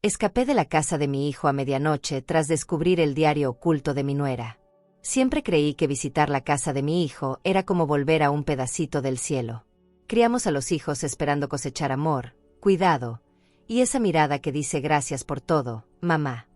Escapé de la casa de mi hijo a medianoche tras descubrir el diario oculto de mi nuera. Siempre creí que visitar la casa de mi hijo era como volver a un pedacito del cielo. Criamos a los hijos esperando cosechar amor, cuidado, y esa mirada que dice gracias por todo, mamá.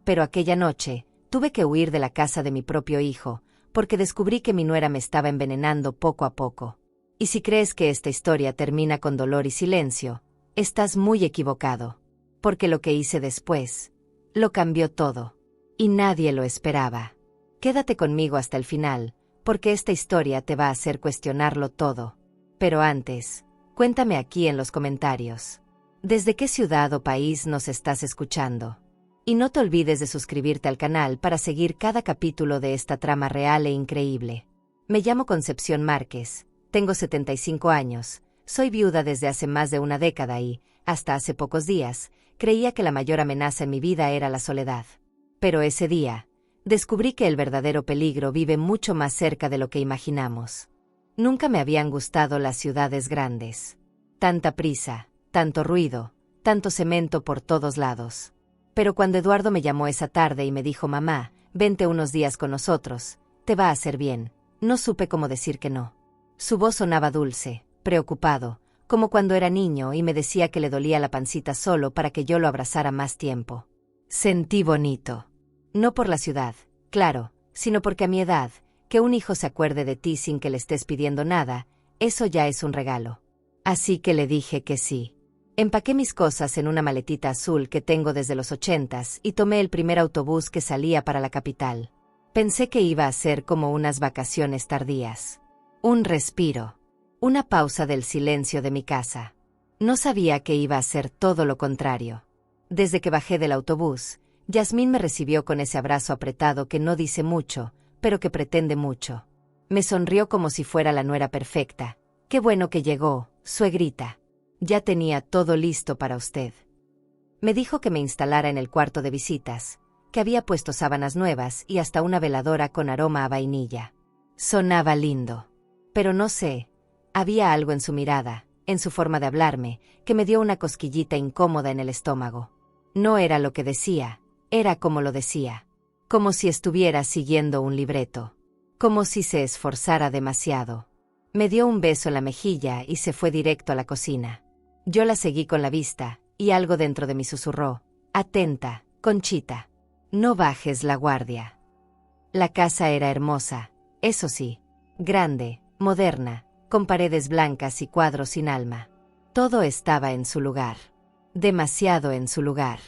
Pero aquella noche, tuve que huir de la casa de mi propio hijo, porque descubrí que mi nuera me estaba envenenando poco a poco. Y si crees que esta historia termina con dolor y silencio, estás muy equivocado. Porque lo que hice después, lo cambió todo. Y nadie lo esperaba. Quédate conmigo hasta el final, porque esta historia te va a hacer cuestionarlo todo. Pero antes, cuéntame aquí en los comentarios. ¿Desde qué ciudad o país nos estás escuchando? Y no te olvides de suscribirte al canal para seguir cada capítulo de esta trama real e increíble. Me llamo Concepción Márquez, tengo 75 años, soy viuda desde hace más de una década y, hasta hace pocos días, creía que la mayor amenaza en mi vida era la soledad. Pero ese día, descubrí que el verdadero peligro vive mucho más cerca de lo que imaginamos. Nunca me habían gustado las ciudades grandes. Tanta prisa, tanto ruido, tanto cemento por todos lados. Pero cuando Eduardo me llamó esa tarde y me dijo: mamá, vente unos días con nosotros, te va a hacer bien, no supe cómo decir que no. Su voz sonaba dulce, preocupado, como cuando era niño y me decía que le dolía la pancita solo para que yo lo abrazara más tiempo. Sentí bonito. No por la ciudad, claro, sino porque a mi edad, que un hijo se acuerde de ti sin que le estés pidiendo nada, eso ya es un regalo. Así que le dije que sí. Empaqué mis cosas en una maletita azul que tengo desde los 80s y tomé el primer autobús que salía para la capital. Pensé que iba a ser como unas vacaciones tardías. Un respiro. Una pausa del silencio de mi casa. No sabía que iba a ser todo lo contrario. Desde que bajé del autobús, Yasmín me recibió con ese abrazo apretado que no dice mucho, pero que pretende mucho. Me sonrió como si fuera la nuera perfecta. Qué bueno que llegó, suegrita. Ya tenía todo listo para usted. Me dijo que me instalara en el cuarto de visitas, que había puesto sábanas nuevas y hasta una veladora con aroma a vainilla. Sonaba lindo. Pero no sé, había algo en su mirada, en su forma de hablarme, que me dio una cosquillita incómoda en el estómago. No era lo que decía, era como lo decía. Como si estuviera siguiendo un libreto. Como si se esforzara demasiado. Me dio un beso en la mejilla y se fue directo a la cocina. Yo la seguí con la vista, y algo dentro de mí susurró: atenta, Conchita. No bajes la guardia. La casa era hermosa, eso sí, grande, moderna, con paredes blancas y cuadros sin alma. Todo estaba en su lugar. Demasiado en su lugar.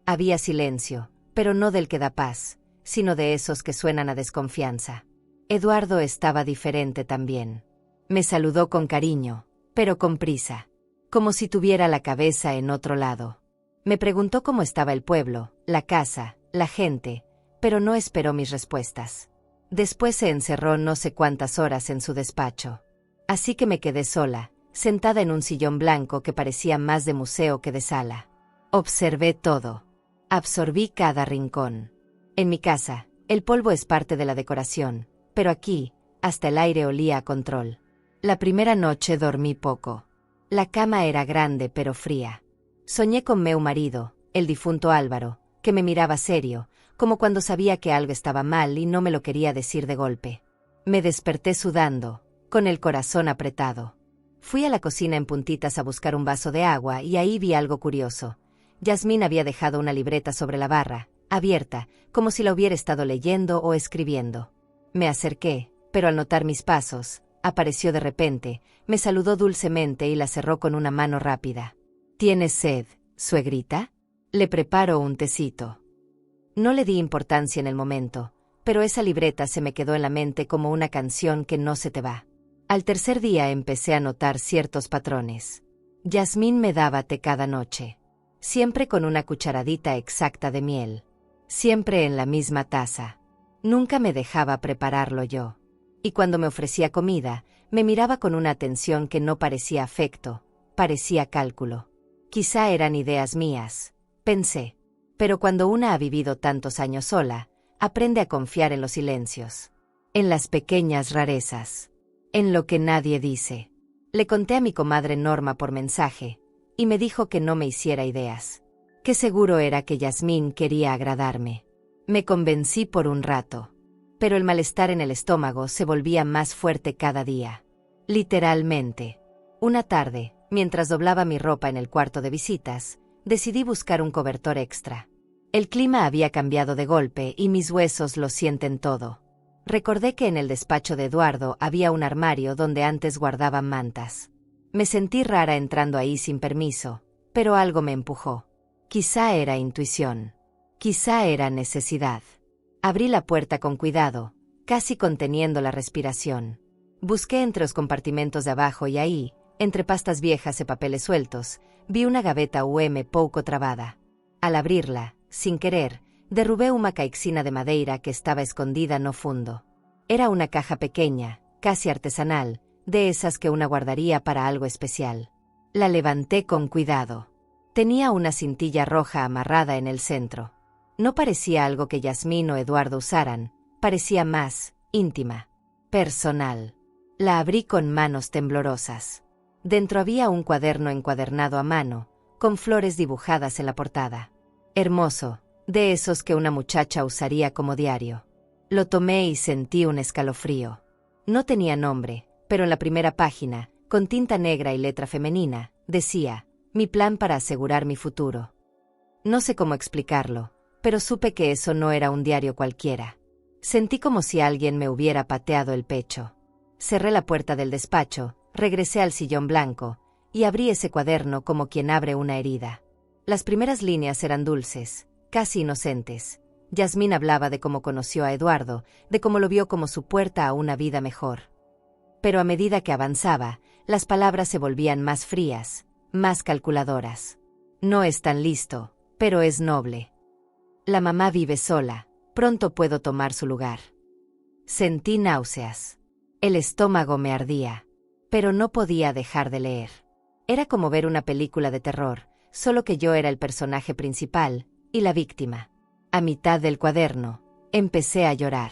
Había silencio, pero no del que da paz, sino de esos que suenan a desconfianza. Eduardo estaba diferente también. Me saludó con cariño, pero con prisa. Como si tuviera la cabeza en otro lado. Me preguntó cómo estaba el pueblo, la casa, la gente, pero no esperó mis respuestas. Después se encerró no sé cuántas horas en su despacho. Así que me quedé sola, sentada en un sillón blanco que parecía más de museo que de sala. Observé todo. Absorbí cada rincón. En mi casa, el polvo es parte de la decoración, pero aquí, hasta el aire olía a control. La primera noche dormí poco. La cama era grande pero fría. Soñé con meu marido, el difunto Álvaro, que me miraba serio, como cuando sabía que algo estaba mal y no me lo quería decir de golpe. Me desperté sudando, con el corazón apretado. Fui a la cocina en puntitas a buscar un vaso de agua y ahí vi algo curioso. Yasmín había dejado una libreta sobre la barra, abierta, como si la hubiera estado leyendo o escribiendo. Me acerqué, pero al notar mis pasos, apareció de repente, me saludó dulcemente y la cerró con una mano rápida. ¿Tienes sed, suegrita? Le preparo un tecito. No le di importancia en el momento, pero esa libreta se me quedó en la mente como una canción que no se te va. Al tercer día empecé a notar ciertos patrones. Yasmín me daba té cada noche. Siempre con una cucharadita exacta de miel. Siempre en la misma taza. Nunca me dejaba prepararlo yo. Y cuando me ofrecía comida, me miraba con una atención que no parecía afecto, parecía cálculo. Quizá eran ideas mías, pensé. Pero cuando una ha vivido tantos años sola, aprende a confiar en los silencios. En las pequeñas rarezas. En lo que nadie dice. Le conté a mi comadre Norma por mensaje, y me dijo que no me hiciera ideas. Qué seguro era que Yasmín quería agradarme. Me convencí por un rato. Pero el malestar en el estómago se volvía más fuerte cada día. Literalmente. Una tarde, mientras doblaba mi ropa en el cuarto de visitas, decidí buscar un cobertor extra. El clima había cambiado de golpe y mis huesos lo sienten todo. Recordé que en el despacho de Eduardo había un armario donde antes guardaban mantas. Me sentí rara entrando ahí sin permiso, pero algo me empujó. Quizá era intuición. Quizá era necesidad. Abrí la puerta con cuidado, casi conteniendo la respiración. Busqué entre los compartimentos de abajo y ahí, entre pastas viejas y papeles sueltos, vi una gaveta poco trabada. Al abrirla, sin querer, derrubé una caixina de madera que estaba escondida no fundo. Era una caja pequeña, casi artesanal, de esas que una guardaría para algo especial. La levanté con cuidado. Tenía una cintilla roja amarrada en el centro. No parecía algo que Yasmín o Eduardo usaran, parecía más íntima, personal. La abrí con manos temblorosas. Dentro había un cuaderno encuadernado a mano, con flores dibujadas en la portada. Hermoso, de esos que una muchacha usaría como diario. Lo tomé y sentí un escalofrío. No tenía nombre, pero en la primera página, con tinta negra y letra femenina, decía: mi plan para asegurar mi futuro. No sé cómo explicarlo, pero supe que eso no era un diario cualquiera. Sentí como si alguien me hubiera pateado el pecho. Cerré la puerta del despacho, regresé al sillón blanco, y abrí ese cuaderno como quien abre una herida. Las primeras líneas eran dulces, casi inocentes. Yasmín hablaba de cómo conoció a Eduardo, de cómo lo vio como su puerta a una vida mejor. Pero a medida que avanzaba, las palabras se volvían más frías, más calculadoras. No es tan listo, pero es noble. La mamá vive sola, pronto puedo tomar su lugar. Sentí náuseas. El estómago me ardía, pero no podía dejar de leer. Era como ver una película de terror, solo que yo era el personaje principal y la víctima. A mitad del cuaderno, empecé a llorar.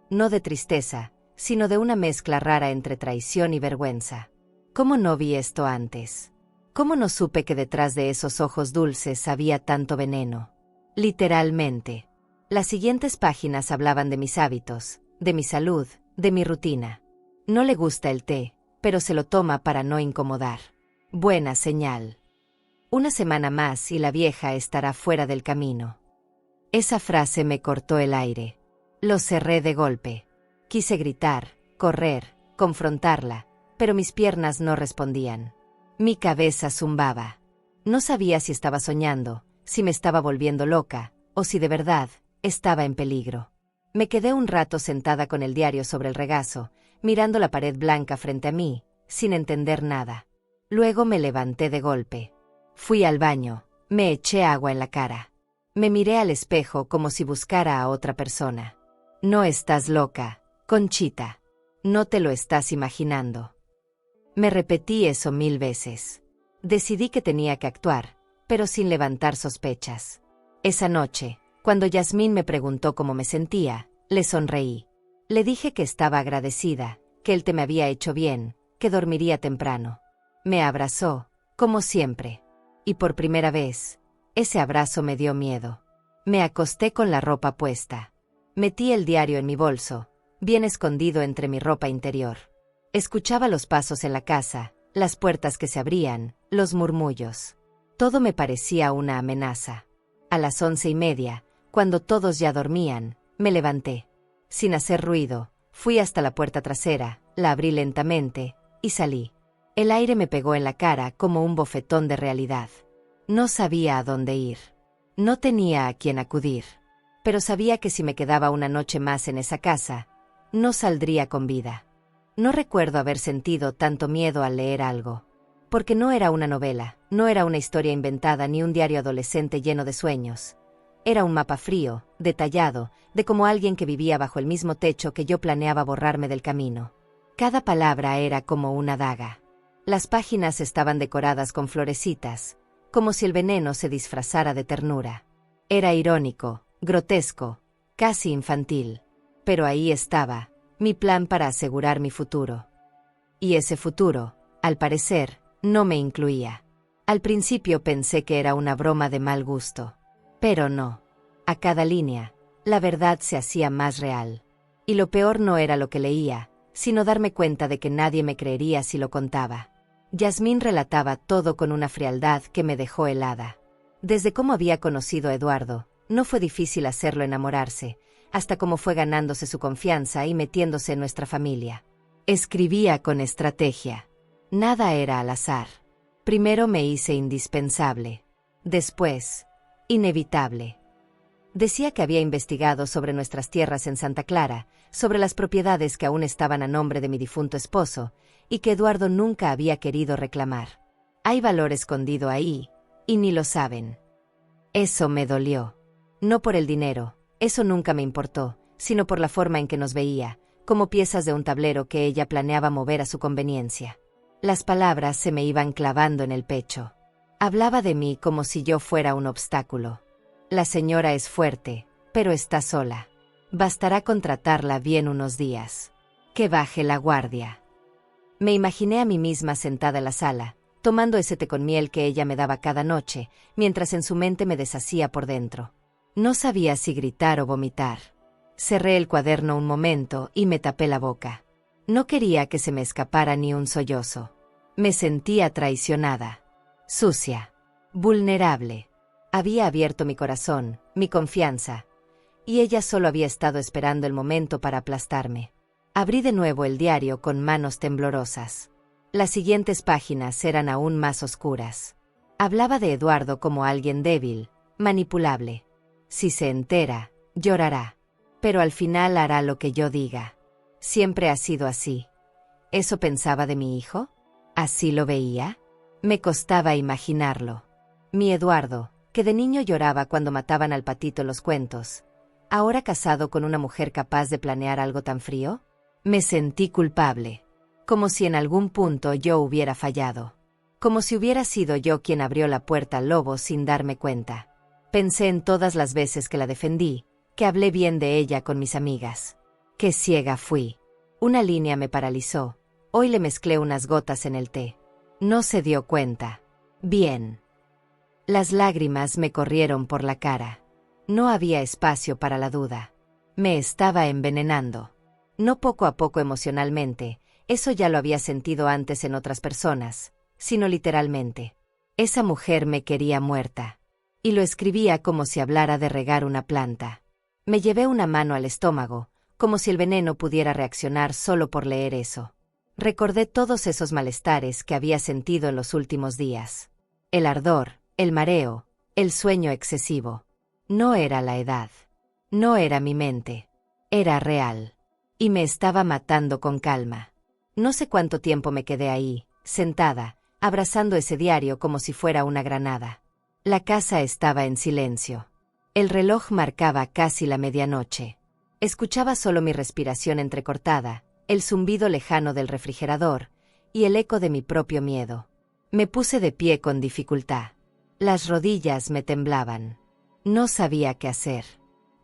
No de tristeza, sino de una mezcla rara entre traición y vergüenza. ¿Cómo no vi esto antes? ¿Cómo no supe que detrás de esos ojos dulces había tanto veneno? Literalmente. Las siguientes páginas hablaban de mis hábitos, de mi salud, de mi rutina. No le gusta el té, pero se lo toma para no incomodar. Buena señal. Una semana más y la vieja estará fuera del camino. Esa frase me cortó el aire. Lo cerré de golpe. Quise gritar, correr, confrontarla, pero mis piernas no respondían. Mi cabeza zumbaba. No sabía si estaba soñando, si me estaba volviendo loca, o si de verdad estaba en peligro. Me quedé un rato sentada con el diario sobre el regazo, mirando la pared blanca frente a mí, sin entender nada. Luego me levanté de golpe. Fui al baño, me eché agua en la cara. Me miré al espejo como si buscara a otra persona. No estás loca, Conchita. No te lo estás imaginando. Me repetí eso 1000 veces. Decidí que tenía que actuar, pero sin levantar sospechas. Esa noche, cuando Yasmín me preguntó cómo me sentía, le sonreí. Le dije que estaba agradecida, que el té me había hecho bien, que dormiría temprano. Me abrazó, como siempre. Y por primera vez, ese abrazo me dio miedo. Me acosté con la ropa puesta. Metí el diario en mi bolso, bien escondido entre mi ropa interior. Escuchaba los pasos en la casa, las puertas que se abrían, los murmullos. Todo me parecía una amenaza. A las 11:30, cuando todos ya dormían, me levanté. Sin hacer ruido, fui hasta la puerta trasera, la abrí lentamente, y salí. El aire me pegó en la cara como un bofetón de realidad. No sabía a dónde ir. No tenía a quién acudir. Pero sabía que si me quedaba una noche más en esa casa, no saldría con vida. No recuerdo haber sentido tanto miedo al leer algo. Porque no era una novela, no era una historia inventada ni un diario adolescente lleno de sueños. Era un mapa frío, detallado, de como alguien que vivía bajo el mismo techo que yo planeaba borrarme del camino. Cada palabra era como una daga. Las páginas estaban decoradas con florecitas, como si el veneno se disfrazara de ternura. Era irónico, grotesco, casi infantil. Pero ahí estaba, mi plan para asegurar mi futuro. Y ese futuro, al parecer, no me incluía. Al principio pensé que era una broma de mal gusto. Pero no. A cada línea, la verdad se hacía más real. Y lo peor no era lo que leía, sino darme cuenta de que nadie me creería si lo contaba. Yasmín relataba todo con una frialdad que me dejó helada. Desde cómo había conocido a Eduardo, no fue difícil hacerlo enamorarse, hasta cómo fue ganándose su confianza y metiéndose en nuestra familia. Escribía con estrategia. Nada era al azar. Primero me hice indispensable. Después, inevitable. Decía que había investigado sobre nuestras tierras en Santa Clara, sobre las propiedades que aún estaban a nombre de mi difunto esposo, y que Eduardo nunca había querido reclamar. Hay valor escondido ahí, y ni lo saben. Eso me dolió. No por el dinero, eso nunca me importó, sino por la forma en que nos veía, como piezas de un tablero que ella planeaba mover a su conveniencia. Las palabras se me iban clavando en el pecho. Hablaba de mí como si yo fuera un obstáculo. La señora es fuerte, pero está sola. Bastará con tratarla bien unos días. Que baje la guardia. Me imaginé a mí misma sentada en la sala, tomando ese té con miel que ella me daba cada noche, mientras en su mente me deshacía por dentro. No sabía si gritar o vomitar. Cerré el cuaderno un momento y me tapé la boca. No quería que se me escapara ni un sollozo. Me sentía traicionada. Sucia. Vulnerable. Había abierto mi corazón, mi confianza, y ella solo había estado esperando el momento para aplastarme. Abrí de nuevo el diario con manos temblorosas. Las siguientes páginas eran aún más oscuras. Hablaba de Eduardo como alguien débil, manipulable. Si se entera, llorará. Pero al final hará lo que yo diga. Siempre ha sido así. ¿Eso pensaba de mi hijo? ¿Así lo veía? Me costaba imaginarlo. Mi Eduardo, que de niño lloraba cuando mataban al patito en los cuentos, ¿ahora casado con una mujer capaz de planear algo tan frío? Me sentí culpable. Como si en algún punto yo hubiera fallado. Como si hubiera sido yo quien abrió la puerta al lobo sin darme cuenta. Pensé en todas las veces que la defendí, que hablé bien de ella con mis amigas. Qué ciega fui. Una línea me paralizó. Hoy le mezclé unas gotas en el té. No se dio cuenta. Bien. Las lágrimas me corrieron por la cara. No había espacio para la duda. Me estaba envenenando. No poco a poco emocionalmente, eso ya lo había sentido antes en otras personas, sino literalmente. Esa mujer me quería muerta. Y lo escribía como si hablara de regar una planta. Me llevé una mano al estómago, como si el veneno pudiera reaccionar solo por leer eso. Recordé todos esos malestares que había sentido en los últimos días. El ardor, el mareo, el sueño excesivo. No era la edad. No era mi mente. Era real. Y me estaba matando con calma. No sé cuánto tiempo me quedé ahí, sentada, abrazando ese diario como si fuera una granada. La casa estaba en silencio. El reloj marcaba casi la medianoche. Escuchaba solo mi respiración entrecortada, el zumbido lejano del refrigerador y el eco de mi propio miedo. Me puse de pie con dificultad. Las rodillas me temblaban. No sabía qué hacer.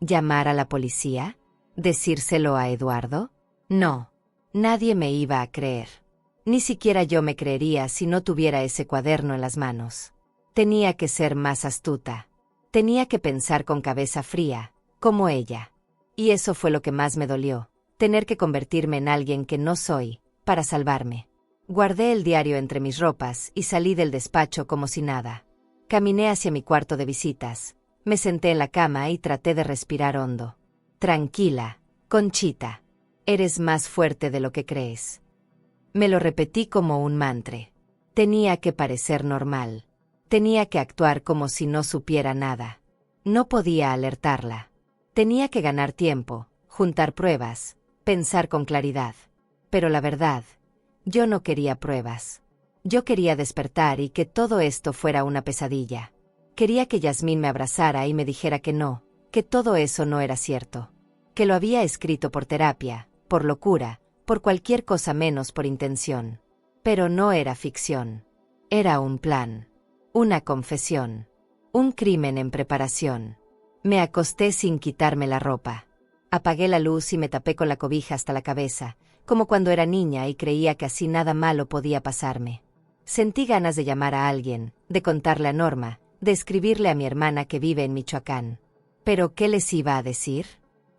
¿Llamar a la policía? ¿Decírselo a Eduardo? No. Nadie me iba a creer. Ni siquiera yo me creería si no tuviera ese cuaderno en las manos. Tenía que ser más astuta. Tenía que pensar con cabeza fría, como ella. Y eso fue lo que más me dolió, tener que convertirme en alguien que no soy, para salvarme. Guardé el diario entre mis ropas y salí del despacho como si nada. Caminé hacia mi cuarto de visitas, me senté en la cama y traté de respirar hondo. Tranquila, Conchita. Eres más fuerte de lo que crees. Me lo repetí como un mantra. Tenía que parecer normal. Tenía que actuar como si no supiera nada. No podía alertarla. Tenía que ganar tiempo, juntar pruebas, pensar con claridad. Pero la verdad, yo no quería pruebas. Yo quería despertar y que todo esto fuera una pesadilla. Quería que Yasmín me abrazara y me dijera que no, que todo eso no era cierto. Que lo había escrito por terapia, por locura, por cualquier cosa menos por intención. Pero no era ficción. Era un plan. Una confesión. Un crimen en preparación. Me acosté sin quitarme la ropa. Apagué la luz y me tapé con la cobija hasta la cabeza, como cuando era niña y creía que así nada malo podía pasarme. Sentí ganas de llamar a alguien, de contarle a Norma, de escribirle a mi hermana que vive en Michoacán. ¿Pero qué les iba a decir?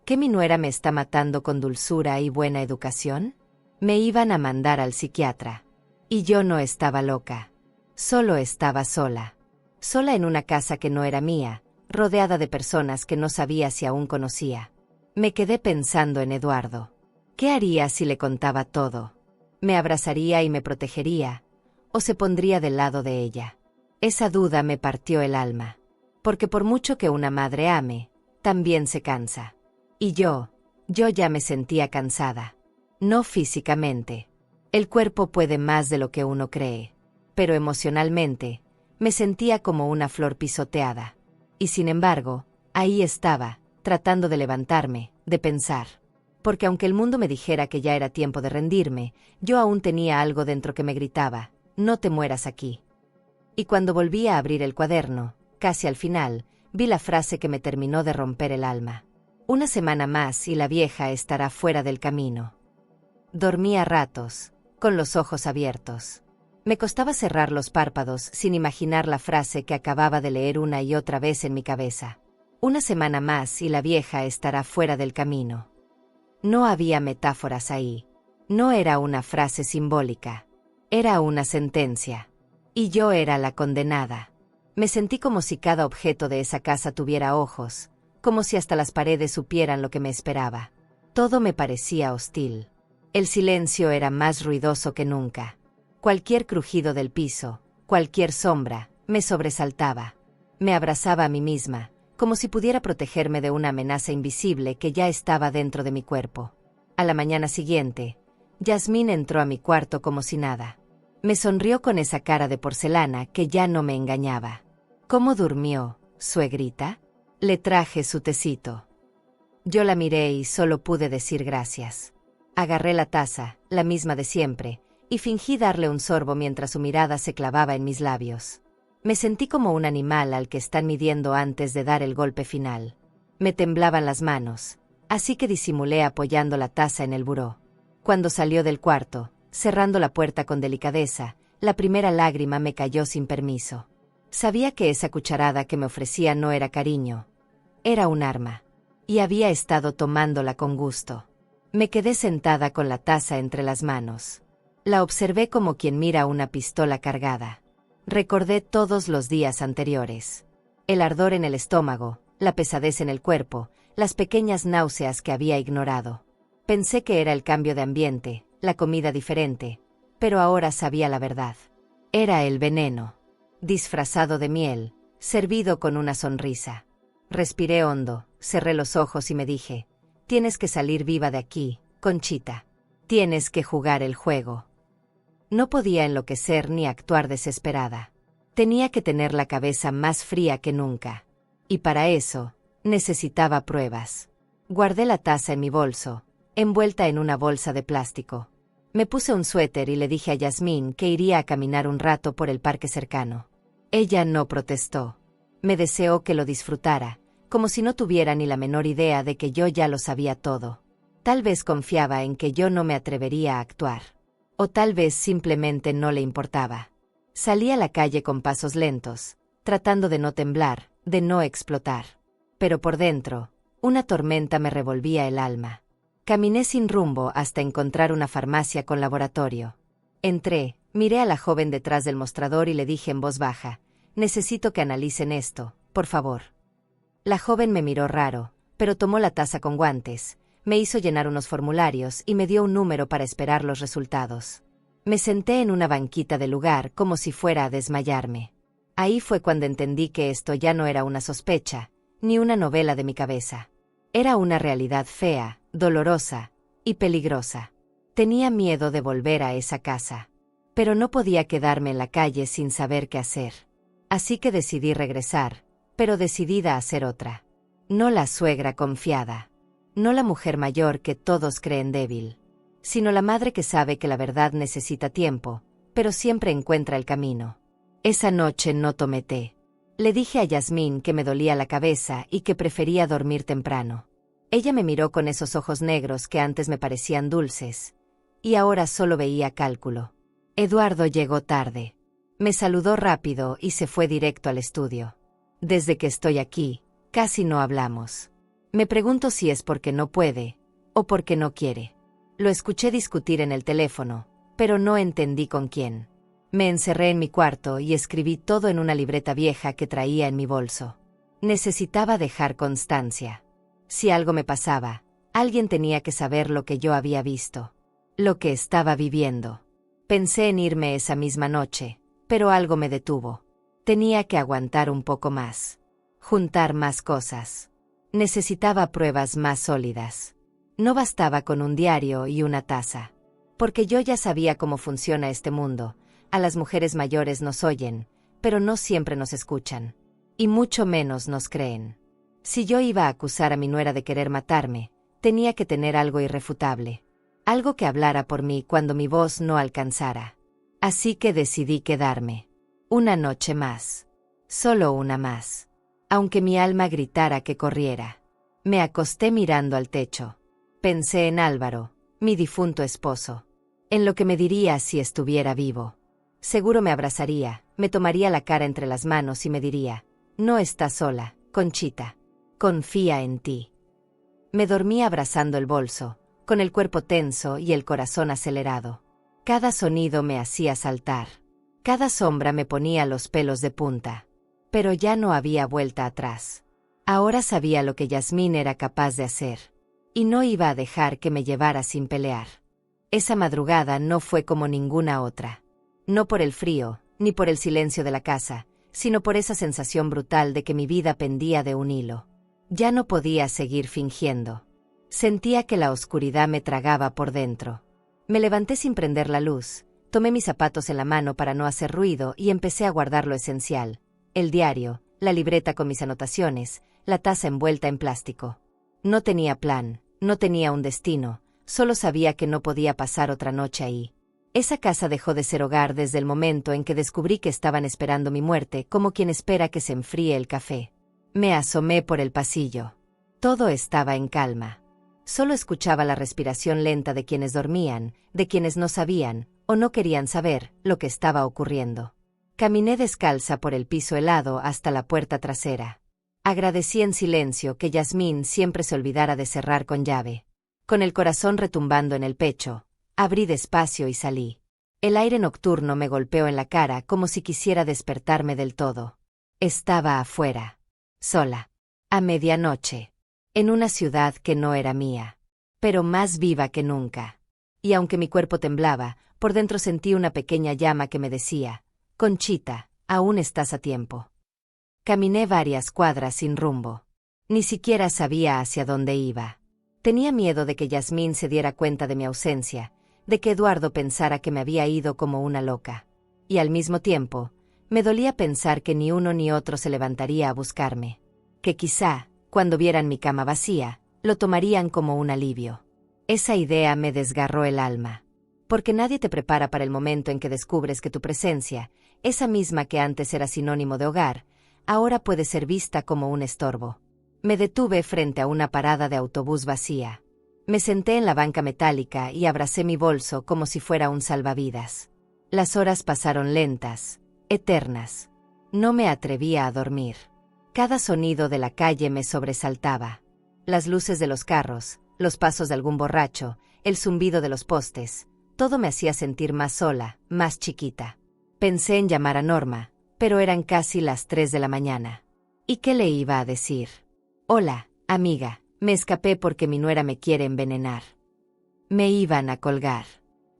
¿Que mi nuera me está matando con dulzura y buena educación? Me iban a mandar al psiquiatra. Y yo no estaba loca. Solo estaba sola. Sola en una casa que no era mía, rodeada de personas que no sabía si aún conocía. Me quedé pensando en Eduardo. ¿Qué haría si le contaba todo? ¿Me abrazaría y me protegería? ¿O se pondría del lado de ella? Esa duda me partió el alma. Porque por mucho que una madre ame, también se cansa. Y yo ya me sentía cansada. No físicamente. El cuerpo puede más de lo que uno cree. Pero emocionalmente, me sentía como una flor pisoteada. Y sin embargo, ahí estaba, tratando de levantarme, de pensar. Porque aunque el mundo me dijera que ya era tiempo de rendirme, yo aún tenía algo dentro que me gritaba, no te mueras aquí. Y cuando volví a abrir el cuaderno, casi al final, vi la frase que me terminó de romper el alma. Una semana más y la vieja estará fuera del camino. Dormí a ratos, con los ojos abiertos. Me costaba cerrar los párpados sin imaginar la frase que acababa de leer una y otra vez en mi cabeza. Una semana más y la vieja estará fuera del camino. No había metáforas ahí. No era una frase simbólica. Era una sentencia. Y yo era la condenada. Me sentí como si cada objeto de esa casa tuviera ojos, como si hasta las paredes supieran lo que me esperaba. Todo me parecía hostil. El silencio era más ruidoso que nunca. Cualquier crujido del piso, cualquier sombra, me sobresaltaba. Me abrazaba a mí misma, como si pudiera protegerme de una amenaza invisible que ya estaba dentro de mi cuerpo. A la mañana siguiente, Yasmín entró a mi cuarto como si nada. Me sonrió con esa cara de porcelana que ya no me engañaba. ¿Cómo durmió, suegrita? Le traje su tecito. Yo la miré y solo pude decir gracias. Agarré la taza, la misma de siempre, y fingí darle un sorbo mientras su mirada se clavaba en mis labios. Me sentí como un animal al que están midiendo antes de dar el golpe final. Me temblaban las manos, así que disimulé apoyando la taza en el buró. Cuando salió del cuarto, cerrando la puerta con delicadeza, la primera lágrima me cayó sin permiso. Sabía que esa cucharada que me ofrecía no era cariño, era un arma. Y había estado tomándola con gusto. Me quedé sentada con la taza entre las manos. La observé como quien mira una pistola cargada. Recordé todos los días anteriores. El ardor en el estómago, la pesadez en el cuerpo, las pequeñas náuseas que había ignorado. Pensé que era el cambio de ambiente, la comida diferente, pero ahora sabía la verdad. Era el veneno, disfrazado de miel, servido con una sonrisa. Respiré hondo, cerré los ojos y me dije, tienes que salir viva de aquí, Conchita. Tienes que jugar el juego. No podía enloquecer ni actuar desesperada. Tenía que tener la cabeza más fría que nunca. Y para eso, necesitaba pruebas. Guardé la taza en mi bolso, envuelta en una bolsa de plástico. Me puse un suéter y le dije a Yasmín que iría a caminar un rato por el parque cercano. Ella no protestó. Me deseó que lo disfrutara, como si no tuviera ni la menor idea de que yo ya lo sabía todo. Tal vez confiaba en que yo no me atrevería a actuar. O tal vez simplemente no le importaba. Salí a la calle con pasos lentos, tratando de no temblar, de no explotar. Pero por dentro, una tormenta me revolvía el alma. Caminé sin rumbo hasta encontrar una farmacia con laboratorio. Entré, miré a la joven detrás del mostrador y le dije en voz baja, necesito que analicen esto, por favor. La joven me miró raro, pero tomó la taza con guantes, me hizo llenar unos formularios y me dio un número para esperar los resultados. Me senté en una banquita del lugar como si fuera a desmayarme. Ahí fue cuando entendí que esto ya no era una sospecha, ni una novela de mi cabeza. Era una realidad fea, dolorosa y peligrosa. Tenía miedo de volver a esa casa. Pero no podía quedarme en la calle sin saber qué hacer. Así que decidí regresar, pero decidida a ser otra. No la suegra confiada. No la mujer mayor que todos creen débil. Sino la madre que sabe que la verdad necesita tiempo, pero siempre encuentra el camino. Esa noche no tomé té. Le dije a Yasmín que me dolía la cabeza y que prefería dormir temprano. Ella me miró con esos ojos negros que antes me parecían dulces. Y ahora solo veía cálculo. Eduardo llegó tarde. Me saludó rápido y se fue directo al estudio. Desde que estoy aquí, casi no hablamos. Me pregunto si es porque no puede, o porque no quiere. Lo escuché discutir en el teléfono, pero no entendí con quién. Me encerré en mi cuarto y escribí todo en una libreta vieja que traía en mi bolso. Necesitaba dejar constancia. Si algo me pasaba, alguien tenía que saber lo que yo había visto, lo que estaba viviendo. Pensé en irme esa misma noche, pero algo me detuvo. Tenía que aguantar un poco más, juntar más cosas. Necesitaba pruebas más sólidas. No bastaba con un diario y una taza. Porque yo ya sabía cómo funciona este mundo. A las mujeres mayores nos oyen, pero no siempre nos escuchan. Y mucho menos nos creen. Si yo iba a acusar a mi nuera de querer matarme, tenía que tener algo irrefutable. Algo que hablara por mí cuando mi voz no alcanzara. Así que decidí quedarme. Una noche más. Solo una más. Aunque mi alma gritara que corriera. Me acosté mirando al techo. Pensé en Álvaro, mi difunto esposo. En lo que me diría si estuviera vivo. Seguro me abrazaría, me tomaría la cara entre las manos y me diría: no estás sola, Conchita. Confía en ti. Me dormí abrazando el bolso, con el cuerpo tenso y el corazón acelerado. Cada sonido me hacía saltar. Cada sombra me ponía los pelos de punta. Pero ya no había vuelta atrás. Ahora sabía lo que Yasmín era capaz de hacer. Y no iba a dejar que me llevara sin pelear. Esa madrugada no fue como ninguna otra. No por el frío, ni por el silencio de la casa, sino por esa sensación brutal de que mi vida pendía de un hilo. Ya no podía seguir fingiendo. Sentía que la oscuridad me tragaba por dentro. Me levanté sin prender la luz, tomé mis zapatos en la mano para no hacer ruido y empecé a guardar lo esencial: el diario, la libreta con mis anotaciones, la taza envuelta en plástico. No tenía plan, no tenía un destino, solo sabía que no podía pasar otra noche ahí. Esa casa dejó de ser hogar desde el momento en que descubrí que estaban esperando mi muerte, como quien espera que se enfríe el café. Me asomé por el pasillo. Todo estaba en calma. Solo escuchaba la respiración lenta de quienes dormían, de quienes no sabían, o no querían saber, lo que estaba ocurriendo. Caminé descalza por el piso helado hasta la puerta trasera. Agradecí en silencio que Yasmín siempre se olvidara de cerrar con llave. Con el corazón retumbando en el pecho, abrí despacio y salí. El aire nocturno me golpeó en la cara como si quisiera despertarme del todo. Estaba afuera. Sola. A medianoche. En una ciudad que no era mía. Pero más viva que nunca. Y aunque mi cuerpo temblaba, por dentro sentí una pequeña llama que me decía: Conchita, aún estás a tiempo. Caminé varias cuadras sin rumbo. Ni siquiera sabía hacia dónde iba. Tenía miedo de que Yasmín se diera cuenta de mi ausencia, de que Eduardo pensara que me había ido como una loca. Y al mismo tiempo, me dolía pensar que ni uno ni otro se levantaría a buscarme. Que quizá, cuando vieran mi cama vacía, lo tomarían como un alivio. Esa idea me desgarró el alma. Porque nadie te prepara para el momento en que descubres que tu presencia, esa misma que antes era sinónimo de hogar, ahora puede ser vista como un estorbo. Me detuve frente a una parada de autobús vacía. Me senté en la banca metálica y abracé mi bolso como si fuera un salvavidas. Las horas pasaron lentas, eternas. No me atrevía a dormir. Cada sonido de la calle me sobresaltaba. Las luces de los carros, los pasos de algún borracho, el zumbido de los postes, todo me hacía sentir más sola, más chiquita. Pensé en llamar a Norma, pero eran casi las 3 de la mañana. ¿Y qué le iba a decir? Hola, amiga, me escapé porque mi nuera me quiere envenenar. Me iban a colgar.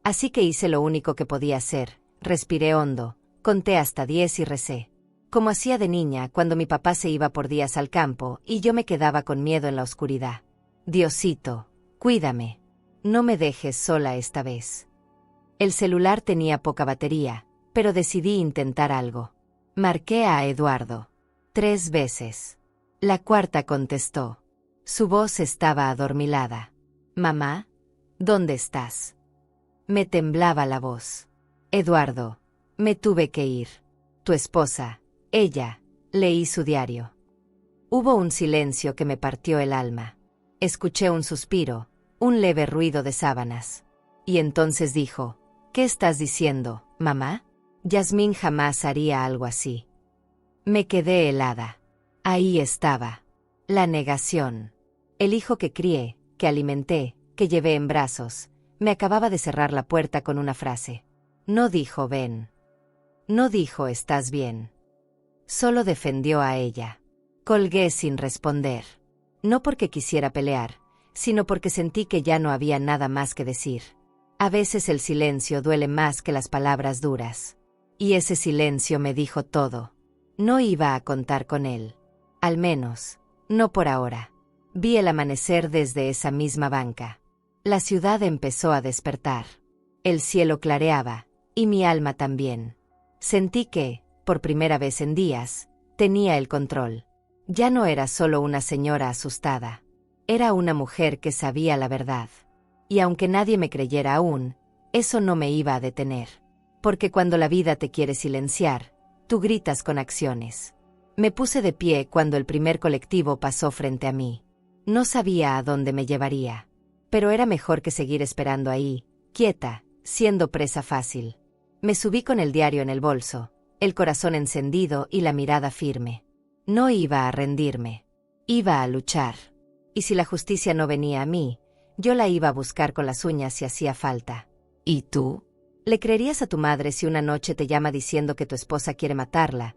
Así que hice lo único que podía hacer, respiré hondo, conté hasta 10 y recé. Como hacía de niña cuando mi papá se iba por días al campo y yo me quedaba con miedo en la oscuridad. Diosito, cuídame. No me dejes sola esta vez. El celular tenía poca batería, pero decidí intentar algo. Marqué a Eduardo. 3 veces. La cuarta contestó. Su voz estaba adormilada. «Mamá, ¿dónde estás?» Me temblaba la voz. «Eduardo, me tuve que ir. Tu esposa, ella, leí su diario». Hubo un silencio que me partió el alma. Escuché un suspiro, un leve ruido de sábanas. Y entonces dijo: «¿Qué estás diciendo, mamá?» Yasmín jamás haría algo así. Me quedé helada. Ahí estaba. La negación. El hijo que crié, que alimenté, que llevé en brazos, me acababa de cerrar la puerta con una frase. No dijo ven. No dijo estás bien. Solo defendió a ella. Colgué sin responder. No porque quisiera pelear, sino porque sentí que ya no había nada más que decir. A veces el silencio duele más que las palabras duras. Y ese silencio me dijo todo. No iba a contar con él. Al menos, no por ahora. Vi el amanecer desde esa misma banca. La ciudad empezó a despertar. El cielo clareaba, y mi alma también. Sentí que, por primera vez en días, tenía el control. Ya no era solo una señora asustada. Era una mujer que sabía la verdad. Y aunque nadie me creyera aún, eso no me iba a detener. Porque cuando la vida te quiere silenciar, tú gritas con acciones. Me puse de pie cuando el primer colectivo pasó frente a mí. No sabía a dónde me llevaría. Pero era mejor que seguir esperando ahí, quieta, siendo presa fácil. Me subí con el diario en el bolso, el corazón encendido y la mirada firme. No iba a rendirme. Iba a luchar. Y si la justicia no venía a mí, yo la iba a buscar con las uñas si hacía falta. ¿Y tú? ¿Le creerías a tu madre si una noche te llama diciendo que tu esposa quiere matarla?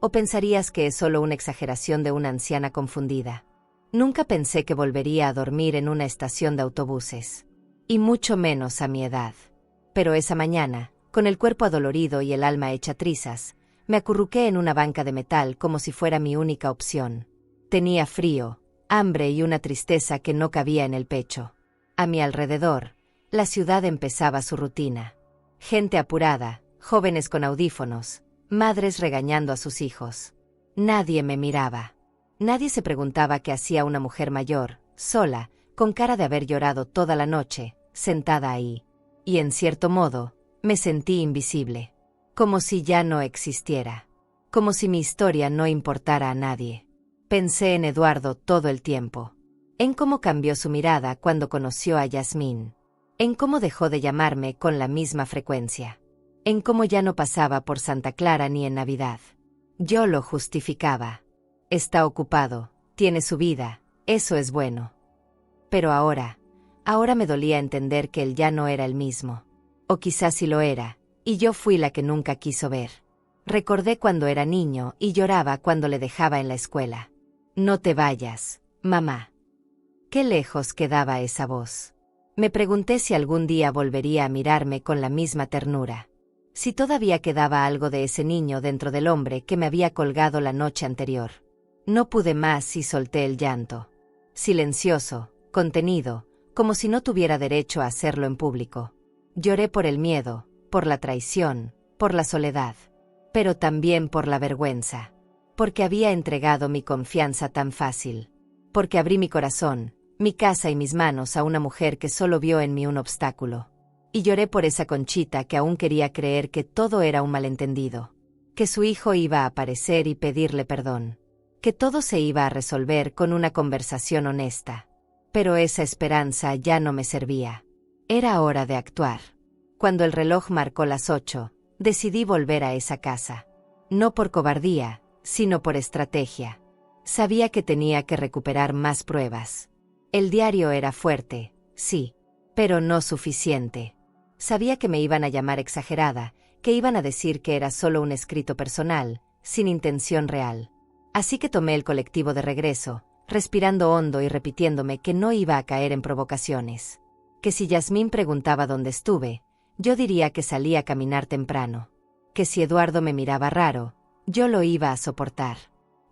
¿O pensarías que es solo una exageración de una anciana confundida? Nunca pensé que volvería a dormir en una estación de autobuses. Y mucho menos a mi edad. Pero esa mañana, con el cuerpo adolorido y el alma hecha trizas, me acurruqué en una banca de metal como si fuera mi única opción. Tenía frío, hambre y una tristeza que no cabía en el pecho. A mi alrededor, la ciudad empezaba su rutina. Gente apurada, jóvenes con audífonos, madres regañando a sus hijos. Nadie me miraba. Nadie se preguntaba qué hacía una mujer mayor, sola, con cara de haber llorado toda la noche, sentada ahí. Y en cierto modo, me sentí invisible. Como si ya no existiera. Como si mi historia no importara a nadie. Pensé en Eduardo todo el tiempo. En cómo cambió su mirada cuando conoció a Yasmín. En cómo dejó de llamarme con la misma frecuencia. En cómo ya no pasaba por Santa Clara ni en Navidad. Yo lo justificaba. Está ocupado, tiene su vida, eso es bueno. Pero ahora me dolía entender que él ya no era el mismo. O quizás sí lo era, y yo fui la que nunca quiso ver. Recordé cuando era niño y lloraba cuando le dejaba en la escuela. No te vayas, mamá. Qué lejos quedaba esa voz. Me pregunté si algún día volvería a mirarme con la misma ternura. Si todavía quedaba algo de ese niño dentro del hombre que me había colgado la noche anterior. No pude más y solté el llanto. Silencioso, contenido, como si no tuviera derecho a hacerlo en público. Lloré por el miedo, por la traición, por la soledad. Pero también por la vergüenza. Porque había entregado mi confianza tan fácil. Porque abrí mi corazón, mi casa y mis manos a una mujer que solo vio en mí un obstáculo. Y lloré por esa Conchita que aún quería creer que todo era un malentendido. Que su hijo iba a aparecer y pedirle perdón. Que todo se iba a resolver con una conversación honesta. Pero esa esperanza ya no me servía. Era hora de actuar. Cuando el reloj marcó las 8, decidí volver a esa casa. No por cobardía, sino por estrategia. Sabía que tenía que recuperar más pruebas. El diario era fuerte, sí, pero no suficiente. Sabía que me iban a llamar exagerada, que iban a decir que era solo un escrito personal, sin intención real. Así que tomé el colectivo de regreso, respirando hondo y repitiéndome que no iba a caer en provocaciones. Que si Yasmín preguntaba dónde estuve, yo diría que salí a caminar temprano. Que si Eduardo me miraba raro, yo lo iba a soportar.